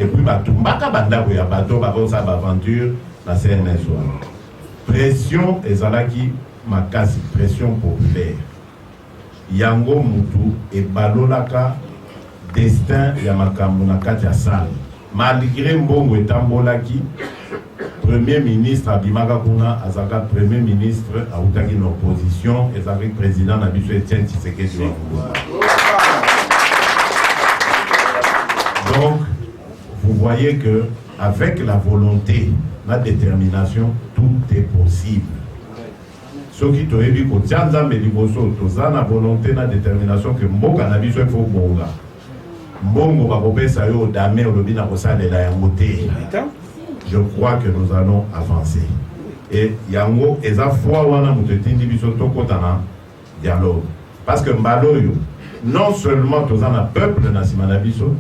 Et puis, Batumbaka Banda, il y a bateau, sa aventure, la CNS. Pression et Zalaki Makasi, pression populaire. Yango Moutou et Balolaka, destin Yamakambo Nakatia Sal. Malgré Mbongo et Tambolaki, Premier ministre Abimaka Kuna, Azaka Premier ministre a Outaki une opposition, et avec président Nabiso Etienne Tshisekedi. Donc, vous voyez que avec la volonté, la détermination, tout est possible. Ce qui te dit que Tianza Mediboso, tu as la volonté, la détermination que Mboka Nabiso faut bonga. Mbongo Babobe Sayo Dame Olobina Rosa de la Yamote. Je crois que nous allons avancer. Et Yango, eza fois wana mutetindi biso tokotana dialogue. Parce que Mbaloyo, non seulement tous un peuple na simana biso,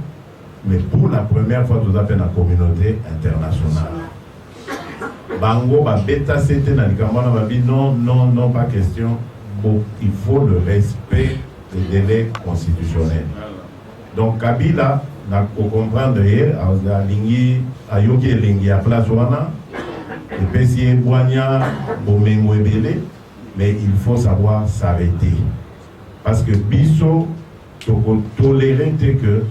mais pour la première fois tous appelle la communauté internationale. Bango ba beta c'était na likamona babi non pas question. Bon, il faut le respect des délais constitutionnels. Donc Kabila n'a qu'à comprendre hier à lingi à yoki lingi à place wana et pesier boigna bomengo ebele, mais il faut savoir s'arrêter parce que biso toko tolérer que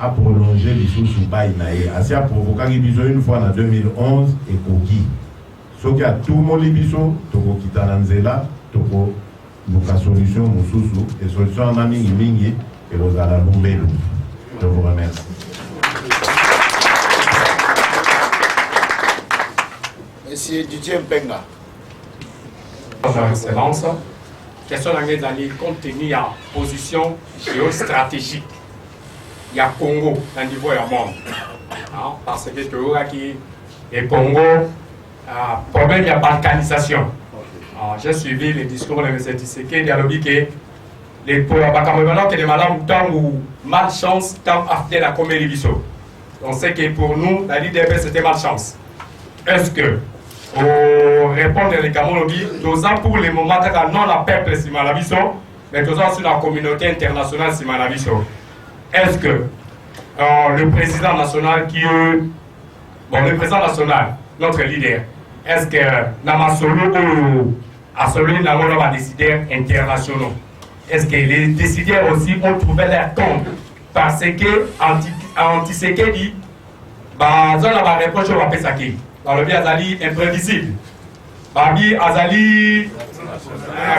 a prolongé l'issue sous bail naé assez a provoqué biso une fois en 2011 et koki ce qui a tout mon biso toko kitananzela toko nuka solution mususu et solution en mingi et vous allez lumbelu. Je vous remercie. Monsieur Didier Mpenga. Votre Excellence, question d'aller compte tenu de la position géostratégique. Il y a Congo dans le niveau du monde. Parce que le Congo, problème de balkanisation. J'ai suivi les discours de M. Tshisekedi dialogue que les Camerounais qui malades ou malchance tant affaire la comédie biso. On sait que pour nous, la l'IDP c'était malchance. Est-ce que pour répondre les Camerounais, nous avons pour le moment non la peuple si malabiso, mais nous avons sur la communauté internationale si malabiso. Est-ce que le président national le président national, notre leader, est-ce que Namasolo ou Asolo n'a décideurs internationaux? Est-ce que les décideurs aussi ont trouvé leur compte? Parce que Anti-Sekedi, ils ont la réponse au Wapesaki. Le bien Azali imprévisible. Babi Azali,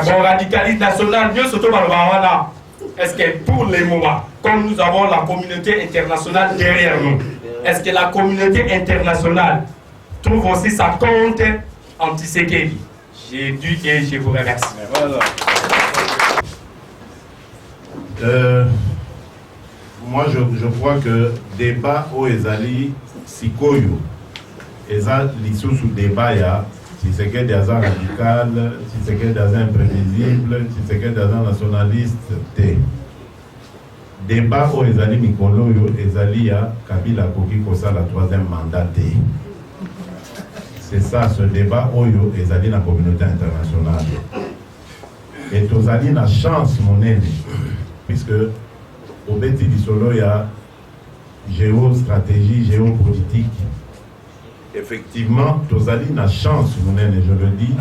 radicalisme national, mieux surtout dans le Bawana. Est-ce que pour les moments, comme nous avons la communauté internationale derrière nous, est-ce que la communauté internationale trouve aussi sa compte Anti-Sekedi? J'ai dû et je vous remercie. Voilà. Moi, je crois que débat au Ezali Sikoyo, Ezali l'issue sous débat, si c'est que des hasards radical, si c'est que des hasards imprévisibles, si c'est que des hasards nationalistes, débat au Ezali Mikolo, Ezali ya Kabila Koki Kosa la troisième mandat. C'est ça, ce débat Oyo Ezali la communauté internationale. Et Tozali la chance, mon aîné. Puisque au Beti du Solo, il y a géostratégie, géopolitique. Effectivement, Tozali a chance, et je le dis,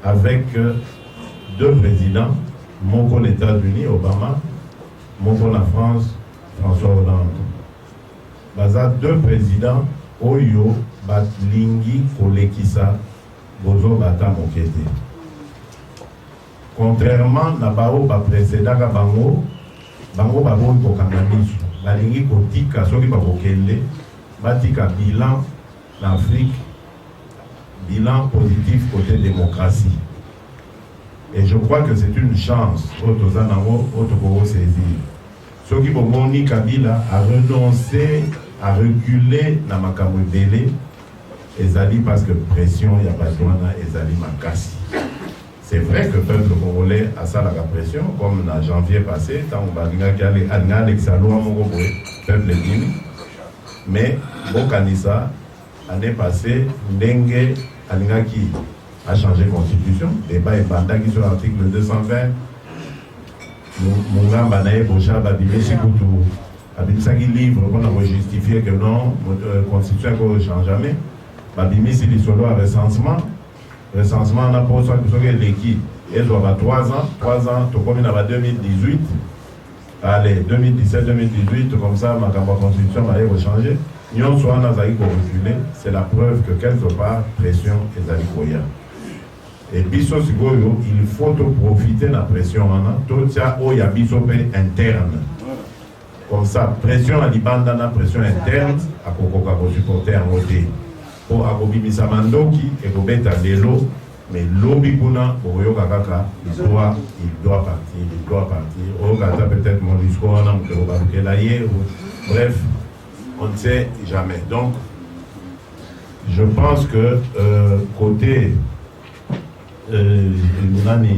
avec deux présidents, mon con États-Unis, Obama, mon con la France, François Hollande. Baza deux présidents, Oyo, Batlingi, Kolekisa, Bozo, Bata, Mokete. Contrairement à bao précédent bango babo ko kanamisu balingi ko tika soki babo kende batika bilan l'Afrique, bilan positif côté démocratie. Et je crois que c'est une chance aux anango au saisir. Soki bomoni Kabila a renoncé à reculer na makambo belé ezali parce que pression ya batwana ezali makasi. C'est vrai que le peuple congolais a ça la pression, comme en janvier passé, tant qu'on va dire peuple dit, mais Bokanisa, année passée, Ndenge Alingaki a changé de constitution. Débat est bandaki sur l'article 220. Mungamba Nae Bocha Babimisi Koutou. Abimsaki livre qu'on a justifié que non, la constitution ne change jamais. Babimisi Lissolo a recensement. Recensement, on a posé l'équipe. Elle doit avoir 3 ans. 3 ans, tout comme il y a 2018. Allez, 2017-2018, comme ça, ma constitution va changer. Nyon soit on a reculé, c'est la preuve que quelque part, pression est allée. Et biso sigoyo, il faut profiter de la pression. Tout ça, il y a biso interne. Comme ça, pression à l'ibanda, pression interne, à Kokoka supporter en côté. Pour Akobimisa Mandoki et Kobeta Lelo, mais lobby kuna Oyoka Kaka, il doit partir. Oyokata peut-être mon discours, bref, on ne sait jamais. Donc, je pense que côté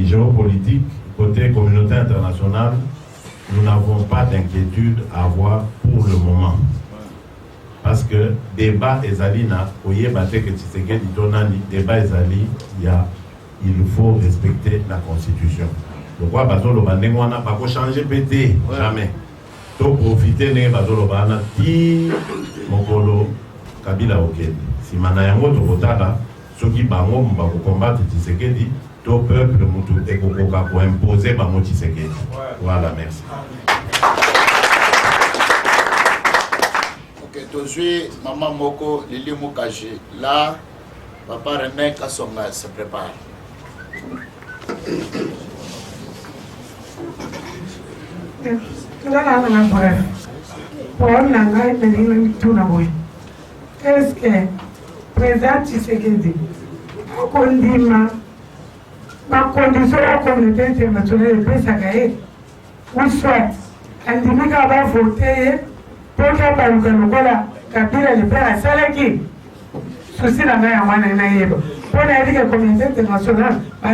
géopolitique, côté communauté internationale, nous n'avons pas d'inquiétude à avoir pour le moment. Parce que débat ezali na oye baté que Tshisekedi donani débat ezali il faut respecter la constitution. Pourquoi bazolo bandengwana pas changer pété jamais. To profiter ne bazolo bana ti mokolo Kabila okende. Si mana yango to kotala soki bango mba ko combattre Tshisekedi to peuple mutu ekokoka ko imposer bango Tshisekedi. Voilà, merci. Aujourd'hui, Maman Moko, Lili Moukaji, là, Papa René Kassonga se prépare. Est-ce que le président Tshisekedi a condamné ma condition à la communauté internationale de Pessagaï, ou soit, Andimika va voter pour que Kabila le père à Salaki. Souci la main à moi, pour la communauté internationale, va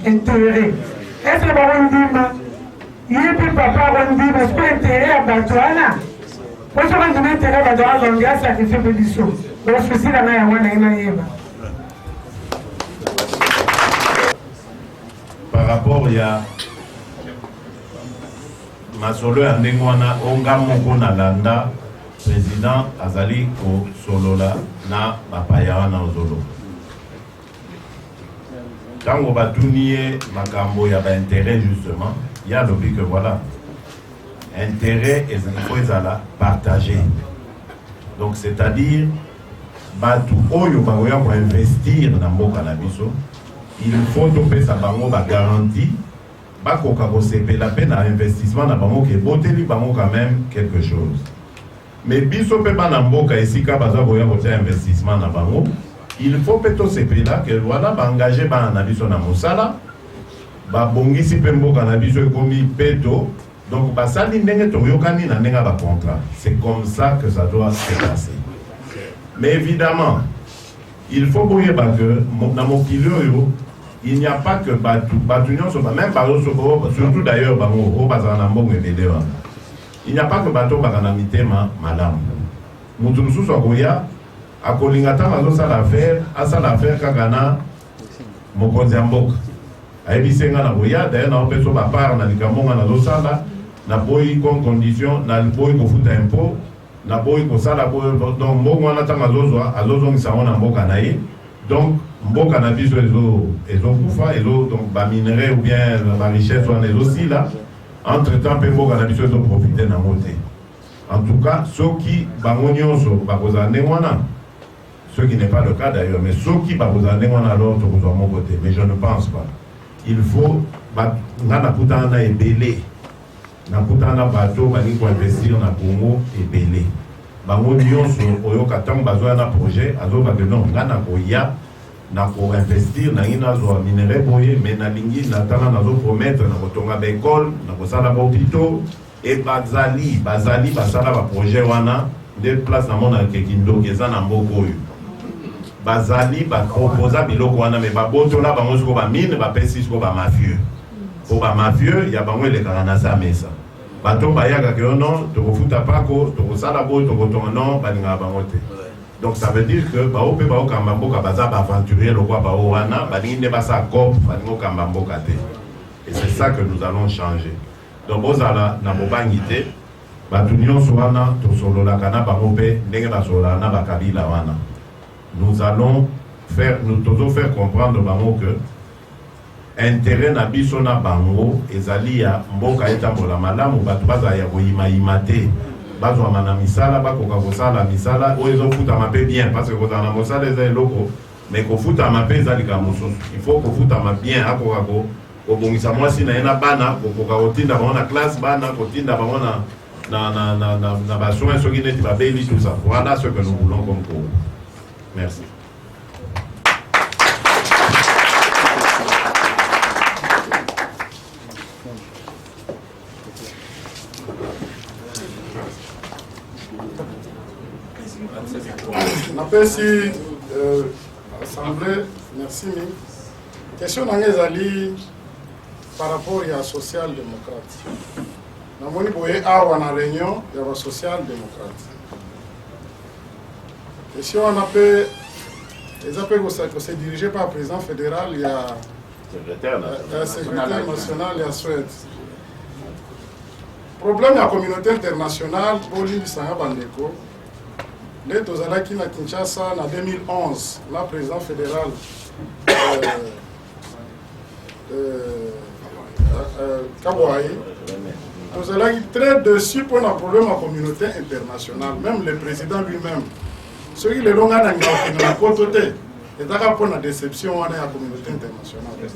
intérêt. Est-ce que vous dit, il peut papa dit, parce que l'intérêt à Batouana, pour ce qu'on a intérêt à Batouana, on a sacrifié pour du saut. Donc, souci la main à moi, par rapport à Masolo ya ndenge wana onga moko na landa président azali ko solola na bapaya wana ozolo tango batuni ye makambo ya baintérêt justement ya lobi que voilà intérêt il faut ezala partagé donc c'est-à-dire batu oyo bakoya ko investir na mboka na biso il faut topesa bango ba garantie bakoka kosepela pe na investissement na bango ke boteli bango quand même quelque chose mais biso pe bana mboka esika baza koya kotia investissement na bango il faut pe tosepela ke voilà baengage bana na biso na mosala babongisi pe mboka na biso ekomi peto donc basali ndenge toyokani na ndenge ba contrat c'est comme ça que ça doit se passer mais évidemment il faut boyeba que na mokili oyo il n'y a pas que Batunion, même surtout d'ailleurs, il n'y a pas que Bato Baganamité madame. Moutounoussou Sogoya, à Kolingata, à l'affaire Kagana, Mokonziambok. A Ebisenga Nagoya, d'ailleurs, on peut se part, na Likamon, na Losala, na boy comme condition, na boy ko futa impôt, na boy ko sala boy, donc, Mongwana Tamazozoa, à Lozong Saron en Bokanaï. Donc, mboka na biso ezokufa donc ba minerai ou bien la richesse on est aussi là entre temps pe mboka na biso profiter na moté en tout cas ceux qui bango nyonso bakozala ndenge wana ce qui n'est pas le cas d'ailleurs mais ceux qui bakozala ndenge wana alors tokozwa mon côté mais je ne pense pas il faut nga nakutana na ebele nakutana bato balingi koinvestir na Congo ebele bango nyonso oyoka ntango bazwa na projet azobake non nga nakoya nako investir na ina zo minerai boye mais na lingi na tala na zo promettre na kotonga ba école na kosala ba hôpitaux et bazali basala ba projet wana de place na mona kekindo keza na mboko oyo bazali ba proposa biloko wana mais ba botola bango siko ba mine ba pesi siko ba mafieux po ba mafieux ya bango elekaka na sa mesa bato bayaka ke non tokofuta pako tokosala boye tokotonga non balinga bango te Donc ça veut dire que bao pe bao kambambo kabaza ba aventurier le roi bao wana balingi ne basa gop balingo kambambo kate. Et c'est ça que nous allons changer. Donc bozala na bobangité batu nyonso wana to solola kana bango pe ndenge ba solola na bakabila wana. Nous allons faire comprendre bango que intérêt na biso na bango ezali ya mboka etambola malamu batu baza ya koyima te. Bazwa mana misala bakoka kosala misala oyo ezofutama mpe bien parce que kozala na mosala eza eloko mais kofutama mpe ezalika mosusu il faut kofutama bien akoka kobongisa mwasi na ye na bana kokoka kotinda bango na classe bana kotinda bango na basoin soki neti babeli tout ça. Voilà ce que nous voulons comme cours. Merci. Merci, Assemblée, merci. Question d'Angezali par rapport à social-démocrate. Nous avons une réunion de social-démocrate. Question on appelle, c'est dirigé par le président fédéral, il y a le secrétaire national, il y a Suède. Problème de la communauté internationale, pour l'île de Bandeko. Les Tozalaki na Kinshasa en 2011, la président fédéral Kabouaï, Tozalaki très dessus pour un problème de la communauté internationale, même le président lui-même. Ceux qui les longs à la côté, et d'accord pour la déception de la communauté internationale.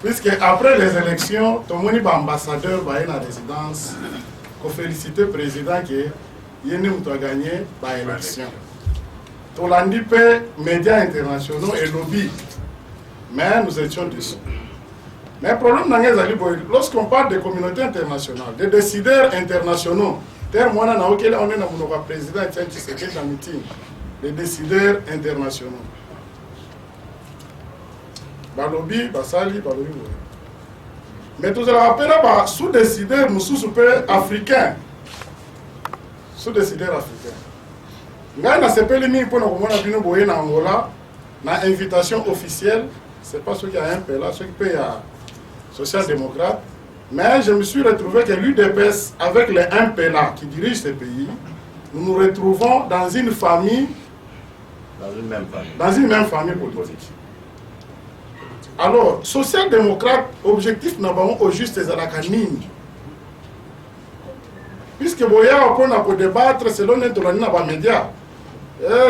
Puisque après les élections, tout le monde est ambassadeur va à la résidence, pour féliciter le président qui est. Il y a gagné l'élection. Tout l'andi médias internationaux et lobby. Mais nous étions dessus. Mais le problème, lorsqu'on parle de communautés internationales, de décideurs internationaux, on est dans le président qui meeting, les décideurs internationaux. Balobi, Basali, Balobi. Mais tout ça rappelle, sous-décideurs, nous sous-super africains. Sous-décideurs africains. Nous avons fait pour nous Angola, une invitation officielle, ce n'est pas ceux qui ont un peu là, ceux qui payent social-démocrate. Mais je me suis retrouvé que l'UDPS, avec les MPLA qui dirigent ce pays, nous nous retrouvons dans une famille, dans une même famille politique. Alors, social-démocrate, objectif n'a pas au juste à la canine. Puisque Boya on a débattre selon les médias,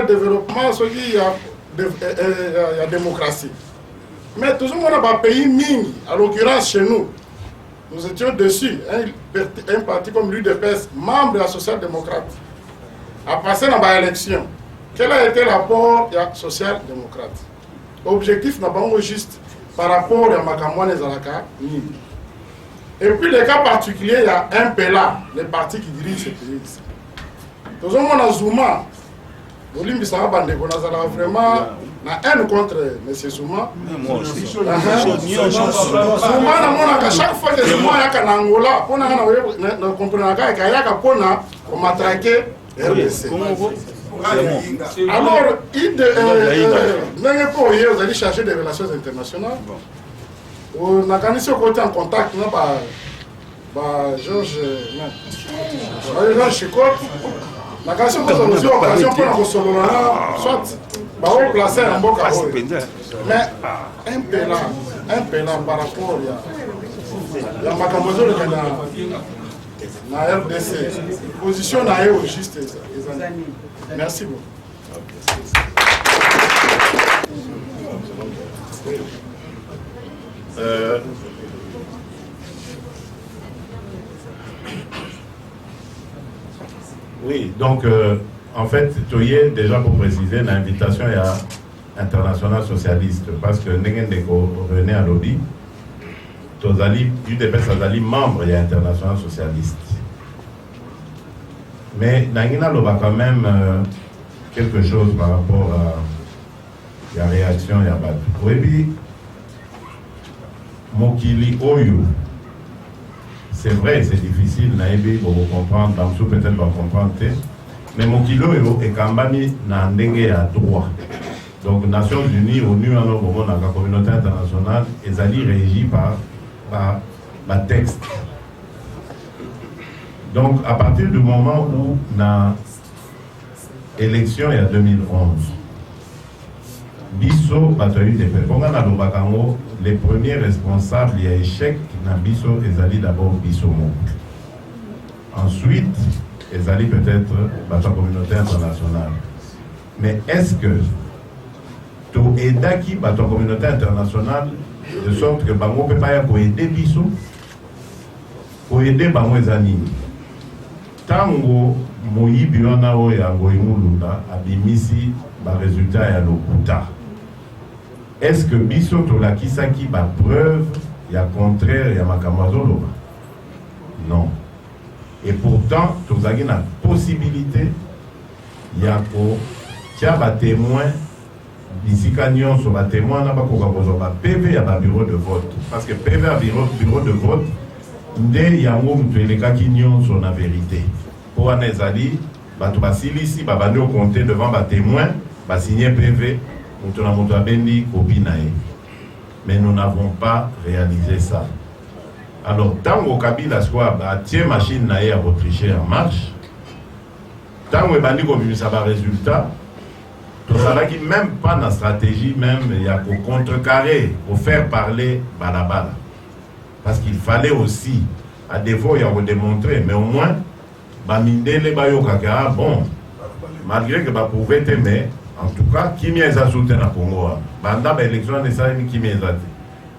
développement, il y a démocratie. Mais tout le monde n'a pas pays mine, à l'occurrence chez nous. Nous étions dessus, un parti comme l'UDPS, membre de la social-démocrate, a passé dans l'élection. Quel a été l'apport de la social-démocrate? Objectif n'a pas juste par rapport à Makamouane Zalaka. Et puis, les cas particuliers, il y a un PELA, les partis qui dirigent ce pays. Tout le monde a Zouma. L'Olimbi Sara Bandeko, on a vraiment la haine contre M. Zouma. Moi aussi. Zouma, à chaque fois que Zouma est en Angola, on a compris qu'on m'a traqué RDC. Alors, vous allez chercher des relations internationales. On a gagné ce côté en contact avec Georges Chikot. On a gagné ce côté en occasion pour soit on placer un bon carreau. Mais un peu là par rapport à la Macamozo la RDC. Position là est juste. Merci beaucoup. Oui, donc en fait, Toye, déjà pour préciser, l'invitation est à International Socialiste, parce que Nengendeko revenait à lobby, Tozali, UDPS Azali, membre, il y a International Socialiste. Mais Nangina Loba quand même quelque chose par rapport à la réaction, il y a pas de. Oui, Mokili Oyo, c'est vrai, c'est difficile, Naïbi, pour vous comprendre, Bamsou peut-être va comprendre, mais mokilo et kambami na ndenge à droit. Donc Nations Unies, ONU, la communauté internationale, ils allaient régis par texte. Donc à partir du moment où la élection il y a 2011, Bisso Bataille des Bakango, les premiers responsables, il y a échec, Bisso, ils allaient d'abord Bisso. Ensuite, ils allaient peut-être la communauté internationale. Mais est-ce que tu aides qui la communauté internationale de sorte que Bango peut pas aider Bisso pour aider Bango Ezani? Tango Moyibi wana o ya Ngoimulunda abimisi ba résultat ya lokuta. Est-ce que Bisso tolakisaki ba preuve ya contraire ya makamazolo? Non. Et pourtant, tu as une possibilité il y a des témoins d'ici canyon sur les témoins n'a PV à bureau de vote parce que PV à bureau de vote il y a un cas qui sur la vérité pour un ezali batu basilisi babandi au compter devant les témoins ba signer PV pour la moto bendi copie nae. Mais nous n'avons pas réalisé ça. Alors, tant que Kabila soit tient machine nae à tricher en marche, tant que bandi comme ça va résultat, tout ça là qui même pas dans stratégie même il y a qu'au contrecarrer, au faire parler balabala, parce qu'il fallait aussi à défaut il y a démontrer, mais au moins bamindele bayokaka bon malgré que ba pouvait aimer en tout cas qui m'y a soutenu na Congo banda ba élection de ça qui m'y a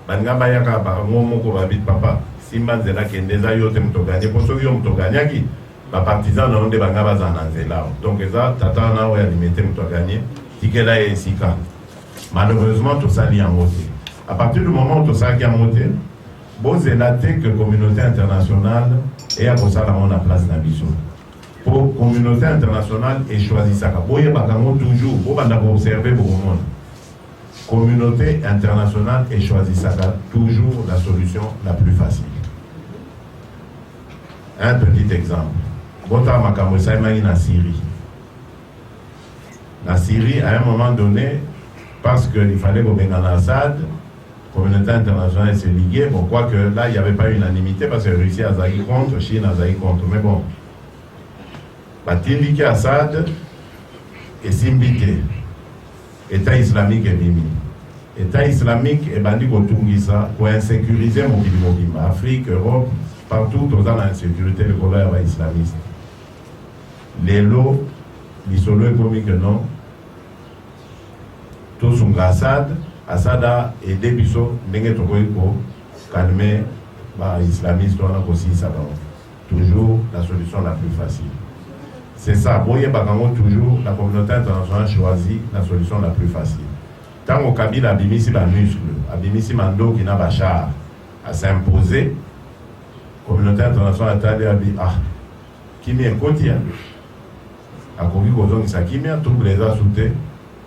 banga bayaka ba ngomoko ba bit papa simba nzela kendeza yote mtoganye pour ceux qui ont mtoganyaki ba partisans na onde banga bazana nzela donc ça tata na o ya limiter mtoganye tikela et sika malheureusement tout ça lié en moté à partir du moment où tout ça qui a monté bon c'est la que la communauté internationale est à cause de la place d'ambition. Pour la communauté internationale et choisi ça. Pour toujours, pour observer beaucoup de monde. Communauté internationale et choisi ça toujours la solution la plus facile. Un petit exemple. Bota Makambo Saïmaï na Syrie. La Syrie, à un moment donné, parce qu'il fallait qu'on ait un Assad, la communauté internationale s'est liguée. Bon, quoi que là, il n'y avait pas unanimité parce que la Russie a zaï contre, Chine a zaï contre. Mais bon, Batindiki Assad et Simbité, État islamique est bimi. État islamique est bandi Kotungisa pour insécuriser Mobimobima. Afrique, Europe, partout, dans l'insécurité, le colère islamiste. Les lots, les solos économiques, non. Tout son Assad. Assad a aidé Bisso, pour calmer les islamistes, aussi ça va. Toujours la solution la plus facile. C'est ça, toujours la communauté internationale choisit la solution la plus facile. Tant que Kabila a bimisi ba muscle, a bimisi mando qui n'a pas char à s'imposer, la communauté internationale a dit qui m'y est côté, a connu que ça qui m'y a trouvé les assoutés,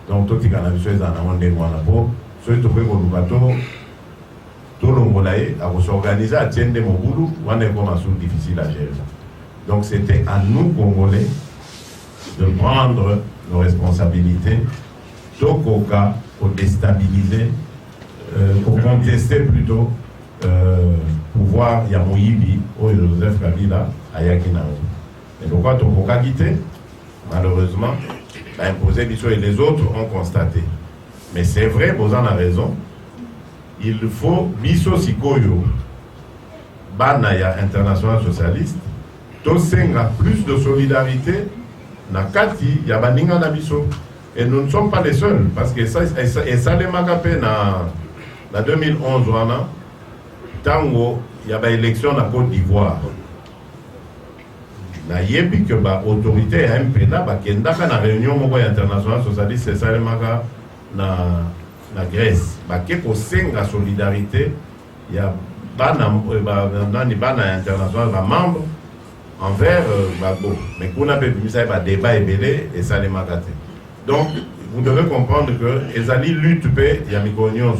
donc tout le monde est en des mois pour ceux qui ont tout le monde a s'organiser à tiendre mon boulot, on est comme difficile à gérer. Donc c'était à nous, Congolais, de prendre nos responsabilités, au cas pour déstabiliser, pour contester plutôt pouvoir Yamoyibi ou Joseph Kabila à Yakinao. Et donc, quand on a quitté, malheureusement, imposé Bisso et les autres ont constaté. Mais c'est vrai, Bozan a raison. Il faut Bisso Sikoyo, Banaya International Socialiste, Tosenga plus de solidarité, Nakati, Yabaninga Nabisso. Et nous ne sommes pas les seuls, parce que ça les magapé en 2011, Tango, il y a une élection en Côte d'Ivoire. Na yebi que l'autorité MP na bakendaka na réunion internationale socialiste c'est ça le maga na Grèce bake ko senga solidarité ya bana international ba membre envers Babo mais qu'on a pu ça ba débat ébélé et ça les magate. Donc vous devez comprendre que ezali lutte pe ya mikonyos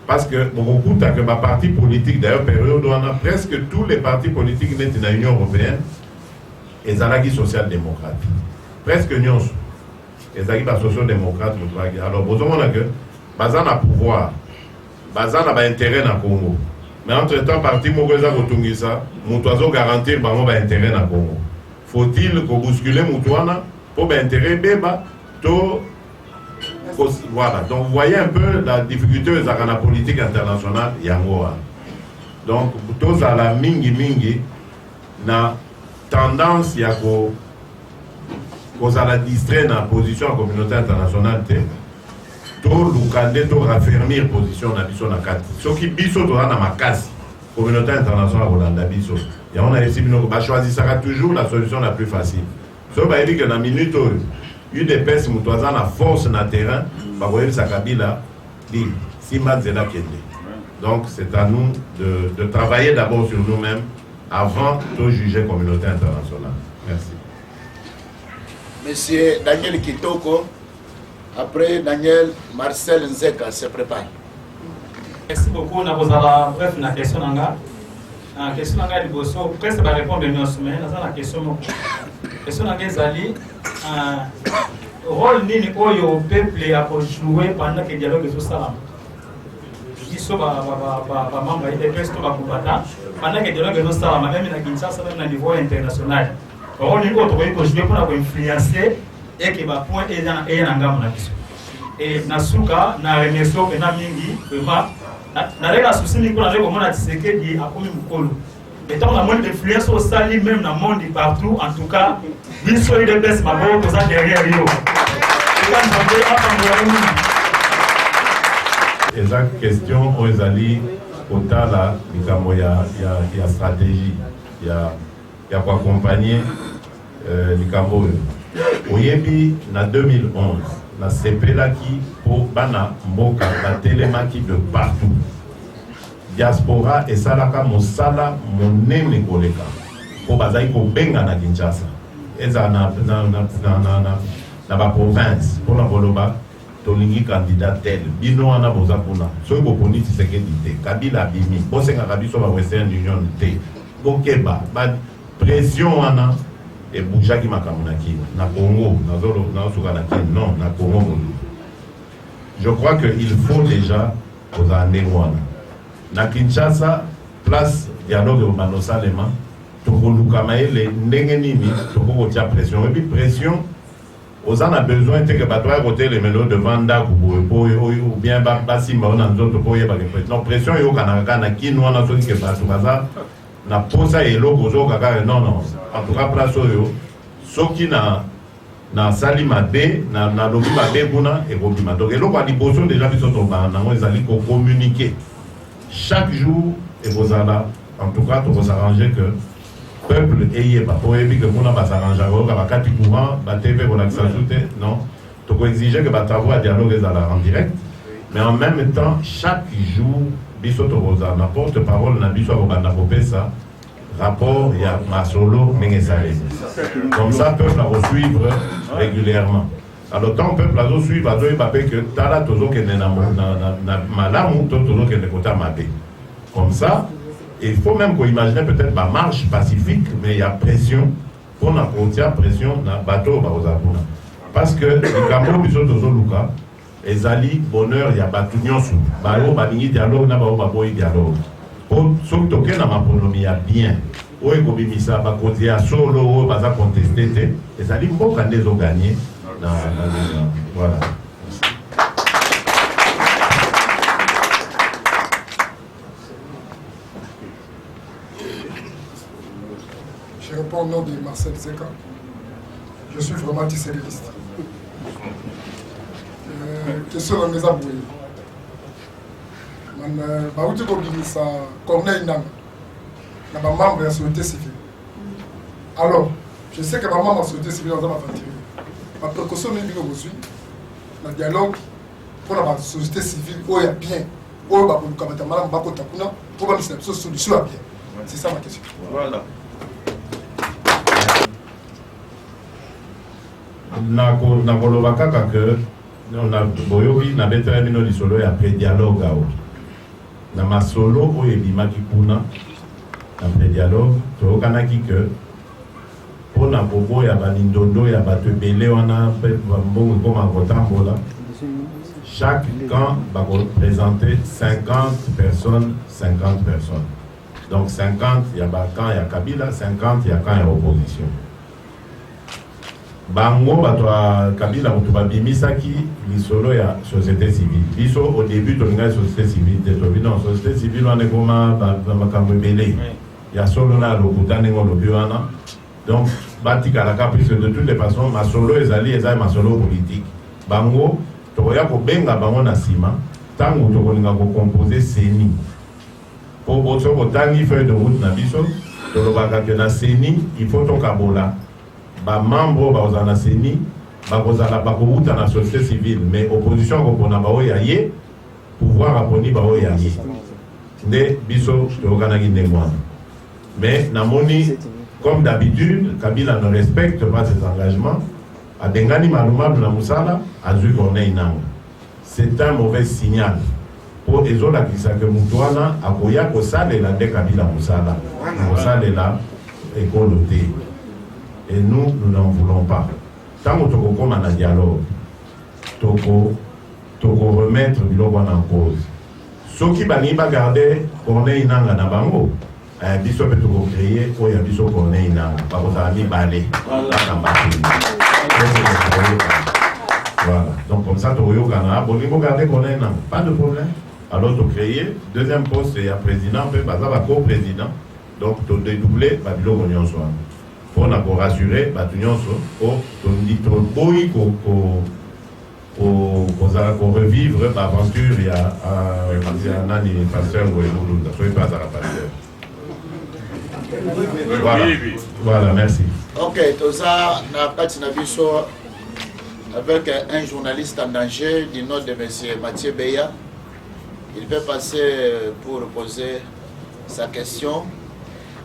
parce que beaucoup de partis politiques d'ailleurs période on a presque tous les partis politiques net dans l'Union européenne et Zalagi social-démocrate. presque nyonso ezalaki basociodémocrate moto baki. Alors bozomona ke baza na pouvoir, baza na baintérêt na Congo, mais entre temps parti moko eza kotungisa moto azogarantir bango baintérêt na Congo. Faut-il kobousculer moto wana mpo baintérêt beba to voilà. Donc vous voyez un peu la difficulté ezalaka na politique internationale yango wana. Donc tozala mingi na tendance ya kozala distrait na position ya communauté internationale te, to lukande to raffermir position na biso na kati. Soki biso toza na makasi communauté internationale kolanda biso yango na esi bino bachoisisaka toujours la solution la plus facile. So bayebi ke na minute oyo UDPS moto aza na force na terrain bakoyebisa Kabila di simba nzela kende. Donc c'est à nous de travailler d'abord sur nous-mêmes avant de juger la communauté internationale. Merci. Monsieur Daniel Kitoko, après Daniel Marcel Nzeka se prépare. Merci beaucoup. On a posé la bref la question nanga. La question nanga liboso presque va répondre bien mais la question question nanga ezali rôle nini oyo peuple a jouer pendant que le dialogue est au salam. Biso ba membre de l'UDPS to ba kubata pendant que le dialogue est au salam même na Kinshasa même na niveau international. Rôle nini oyo to jouer pour influencer et que ba point et na ngamo na biso. Et nasuka na remercio na mingi vraiment na rega souci ni kuna leko mona Tshisekedi akomi mukolo. Et tant la monde d'influence au sali même dans le monde partout en tout cas biso UDPS mabo to za derrière yo. Exact question aux alliés kotala likambo ya stratégie ya kwa accompagner likambo oyebi na 2011 na sepelaki po bana mboka batelemaki de partout. Diaspora esalaka mosala monene koleka po bazali kobenga na Kinshasa eza na ba province pour la boloba tolingi candidat tel bino wana boza kuna soki boponi Tshisekedi te Kabila bimi bosengaka biso ba Western Union te bokeba ba pression wana ebujaki makambo na kino na Congo nazosuka na kino non na Congo. Je crois qu'il faut déjà koza ndenge wana na Kinshasa place dialogue obano salema tokoluka maele ndenge nini tokokotia pression ebi pression on a besoin de que battre côté les mélos de vanda ou bien basimba on a d'autres pour y avoir pression. Pression yo kanaka na qui nous on a dit que battre baza na posa elo bozo kaka non en tout cas place yo soki na salima be na lobi ba be kuna et robima donc elo kwa liboso déjà biso to ba na ngo ezali ko communiquer chaque jour et vous allez en tout cas to s'arranger que peuple ayé pas pour éviter que mon va s'arranger au cas quatre courant ba TV pour l'accès non tu peux exiger que ba travaux dialogue en direct mais en même temps chaque jour biso to rosa na porte-parole na biso ko banda ko pesa rapport ya masolo mengesale comme ça peuple à suivre régulièrement alors tant peuple à suivre à doit pas que tala tozo que na malamu tozo que ne kota mabe comme ça. Il faut même qu'on imagine peut-être ma marche pacifique, mais il y a pression, pour la frontière, pression dans le bateau. Parce que les Cameroun, ils sont tous Luka, les alliés, bonheur, il y a batunion sous. Balo, banini dialogue, n'a pas eu dialogue. Pour ceux qui ont ma pronomie, il y a bien. Où est-ce qu'on a mis ça? Il y a solo, il y a contesté. Les alliés, il faut qu'on les ait gagnés. Voilà. Je réponds au nom de Marcel Zeka. Je suis vraiment tisseriste. Question de mes aboués. Je suis Corneille Nang, membre de la société civile. Alors, je sais que ma membre de la société civile est en train de ma précaution est bien aujourd'hui. Le dialogue pour la société civile, où il y a bien, où il y a bien, pour la solution à bien. C'est ça ma question. Voilà. Na koloba kaka que na boyobi na betela bino lisolo ya après dialogue ao na masolo oyo ebimaki kuna après dialogue toyokanaki que pona bobo ya balindondo ya bato ebele wana mpe bambongo ekoma kotambola. Chaque camp va représenter 50 personnes. Donc 50, il y a camp, il y a Kabila, 50, il y a camp, il y a opposition. Bango, Kabila, Bimisaki, l'isolo, il y a société civile. Biso, au début, on a société civile. Non, société civile, on est comme il y a solo là, le Boutane, le Buana. Donc, Batika, la caprice de toutes les façons, ma solo, ma solo politique. Bango, tokoya kobenga bango na sima tango tokolinga composer CENI po boso botangi feuille de route na biso tolobaka ke na CENI il faut tokabola ba membre ba na CENI bakozala bakouta na société civile mais opposition kopona bao ya ye pouvoir aponi bao ya ye nde biso tokanaki ndenge wana mais namoni comme d'habitude Kabila ne respecte pas ses engagements. Adengani Malumab na Moussala, Azui Corneille Nang. C'est un mauvais signal. Pour Ezola qui s'est que Moutouana, Akoya Kosale la de Kabila Moussala. Moussala là, écoloté. Et nous n'en voulons pas. Tant que Toko comme un dialogue, Toko remettre Biloko en cause. Ceux qui bani ba garder Corneille Nang na bango. Biso peut Toko créer, ou ya Biso Corneille Nang. Parce que ça a mis balé. Voilà. Donc comme ça, tu as pas de problème. Alors tu créer, deuxième poste, il y a président, co-président. Donc tu dédoubler, pour nous rassurer, pour revivre l'aventure, il y a un pasteur soyez pas à la pasteur. Voilà. Voilà, merci. Ok, tout ça, avec un journaliste en danger du nom de M. Mathieu Beya. Il peut passer pour poser sa question.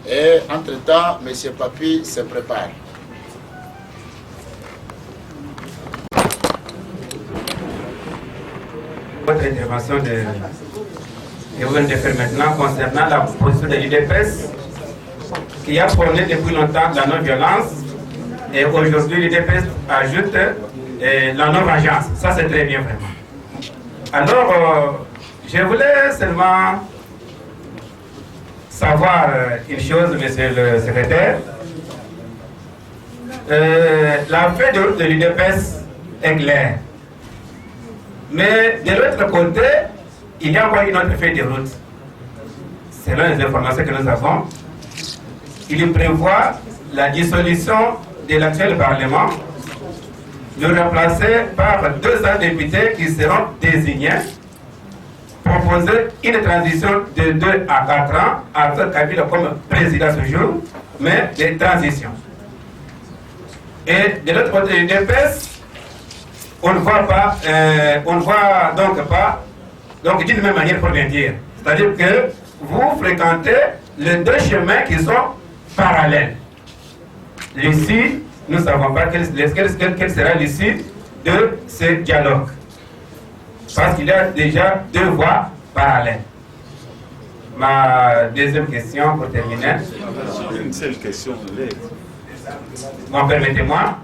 Et entre-temps, M. Papi se prépare. Votre intervention que vous venez de faire maintenant concernant la position de l'UDPS qui a prôné depuis longtemps la non-violence et aujourd'hui l'UDPS ajoute la non-vengeance. Ça c'est très bien vraiment. Alors, je voulais seulement savoir une chose, monsieur le secrétaire. La feuille de route de l'UDPS est claire. Mais de l'autre côté, il y a encore une autre feuille de route. Selon les informations que nous avons, il prévoit la dissolution de l'actuel Parlement, le remplacer par 2 députés qui seront désignés, proposer une transition de 2 à 4 ans, avec Kabila comme président ce jour, mais des transitions. Et de l'autre côté du DPS, on ne voit pas, donc d'une même manière pour bien dire. C'est-à-dire que vous fréquentez les 2 chemins qui sont parallèles. L'issue, nous ne savons pas quelle sera l'issue de ce dialogue. Parce qu'il y a déjà 2 voies parallèles. Ma deuxième question pour terminer. Une seule question. Bon, permettez-moi.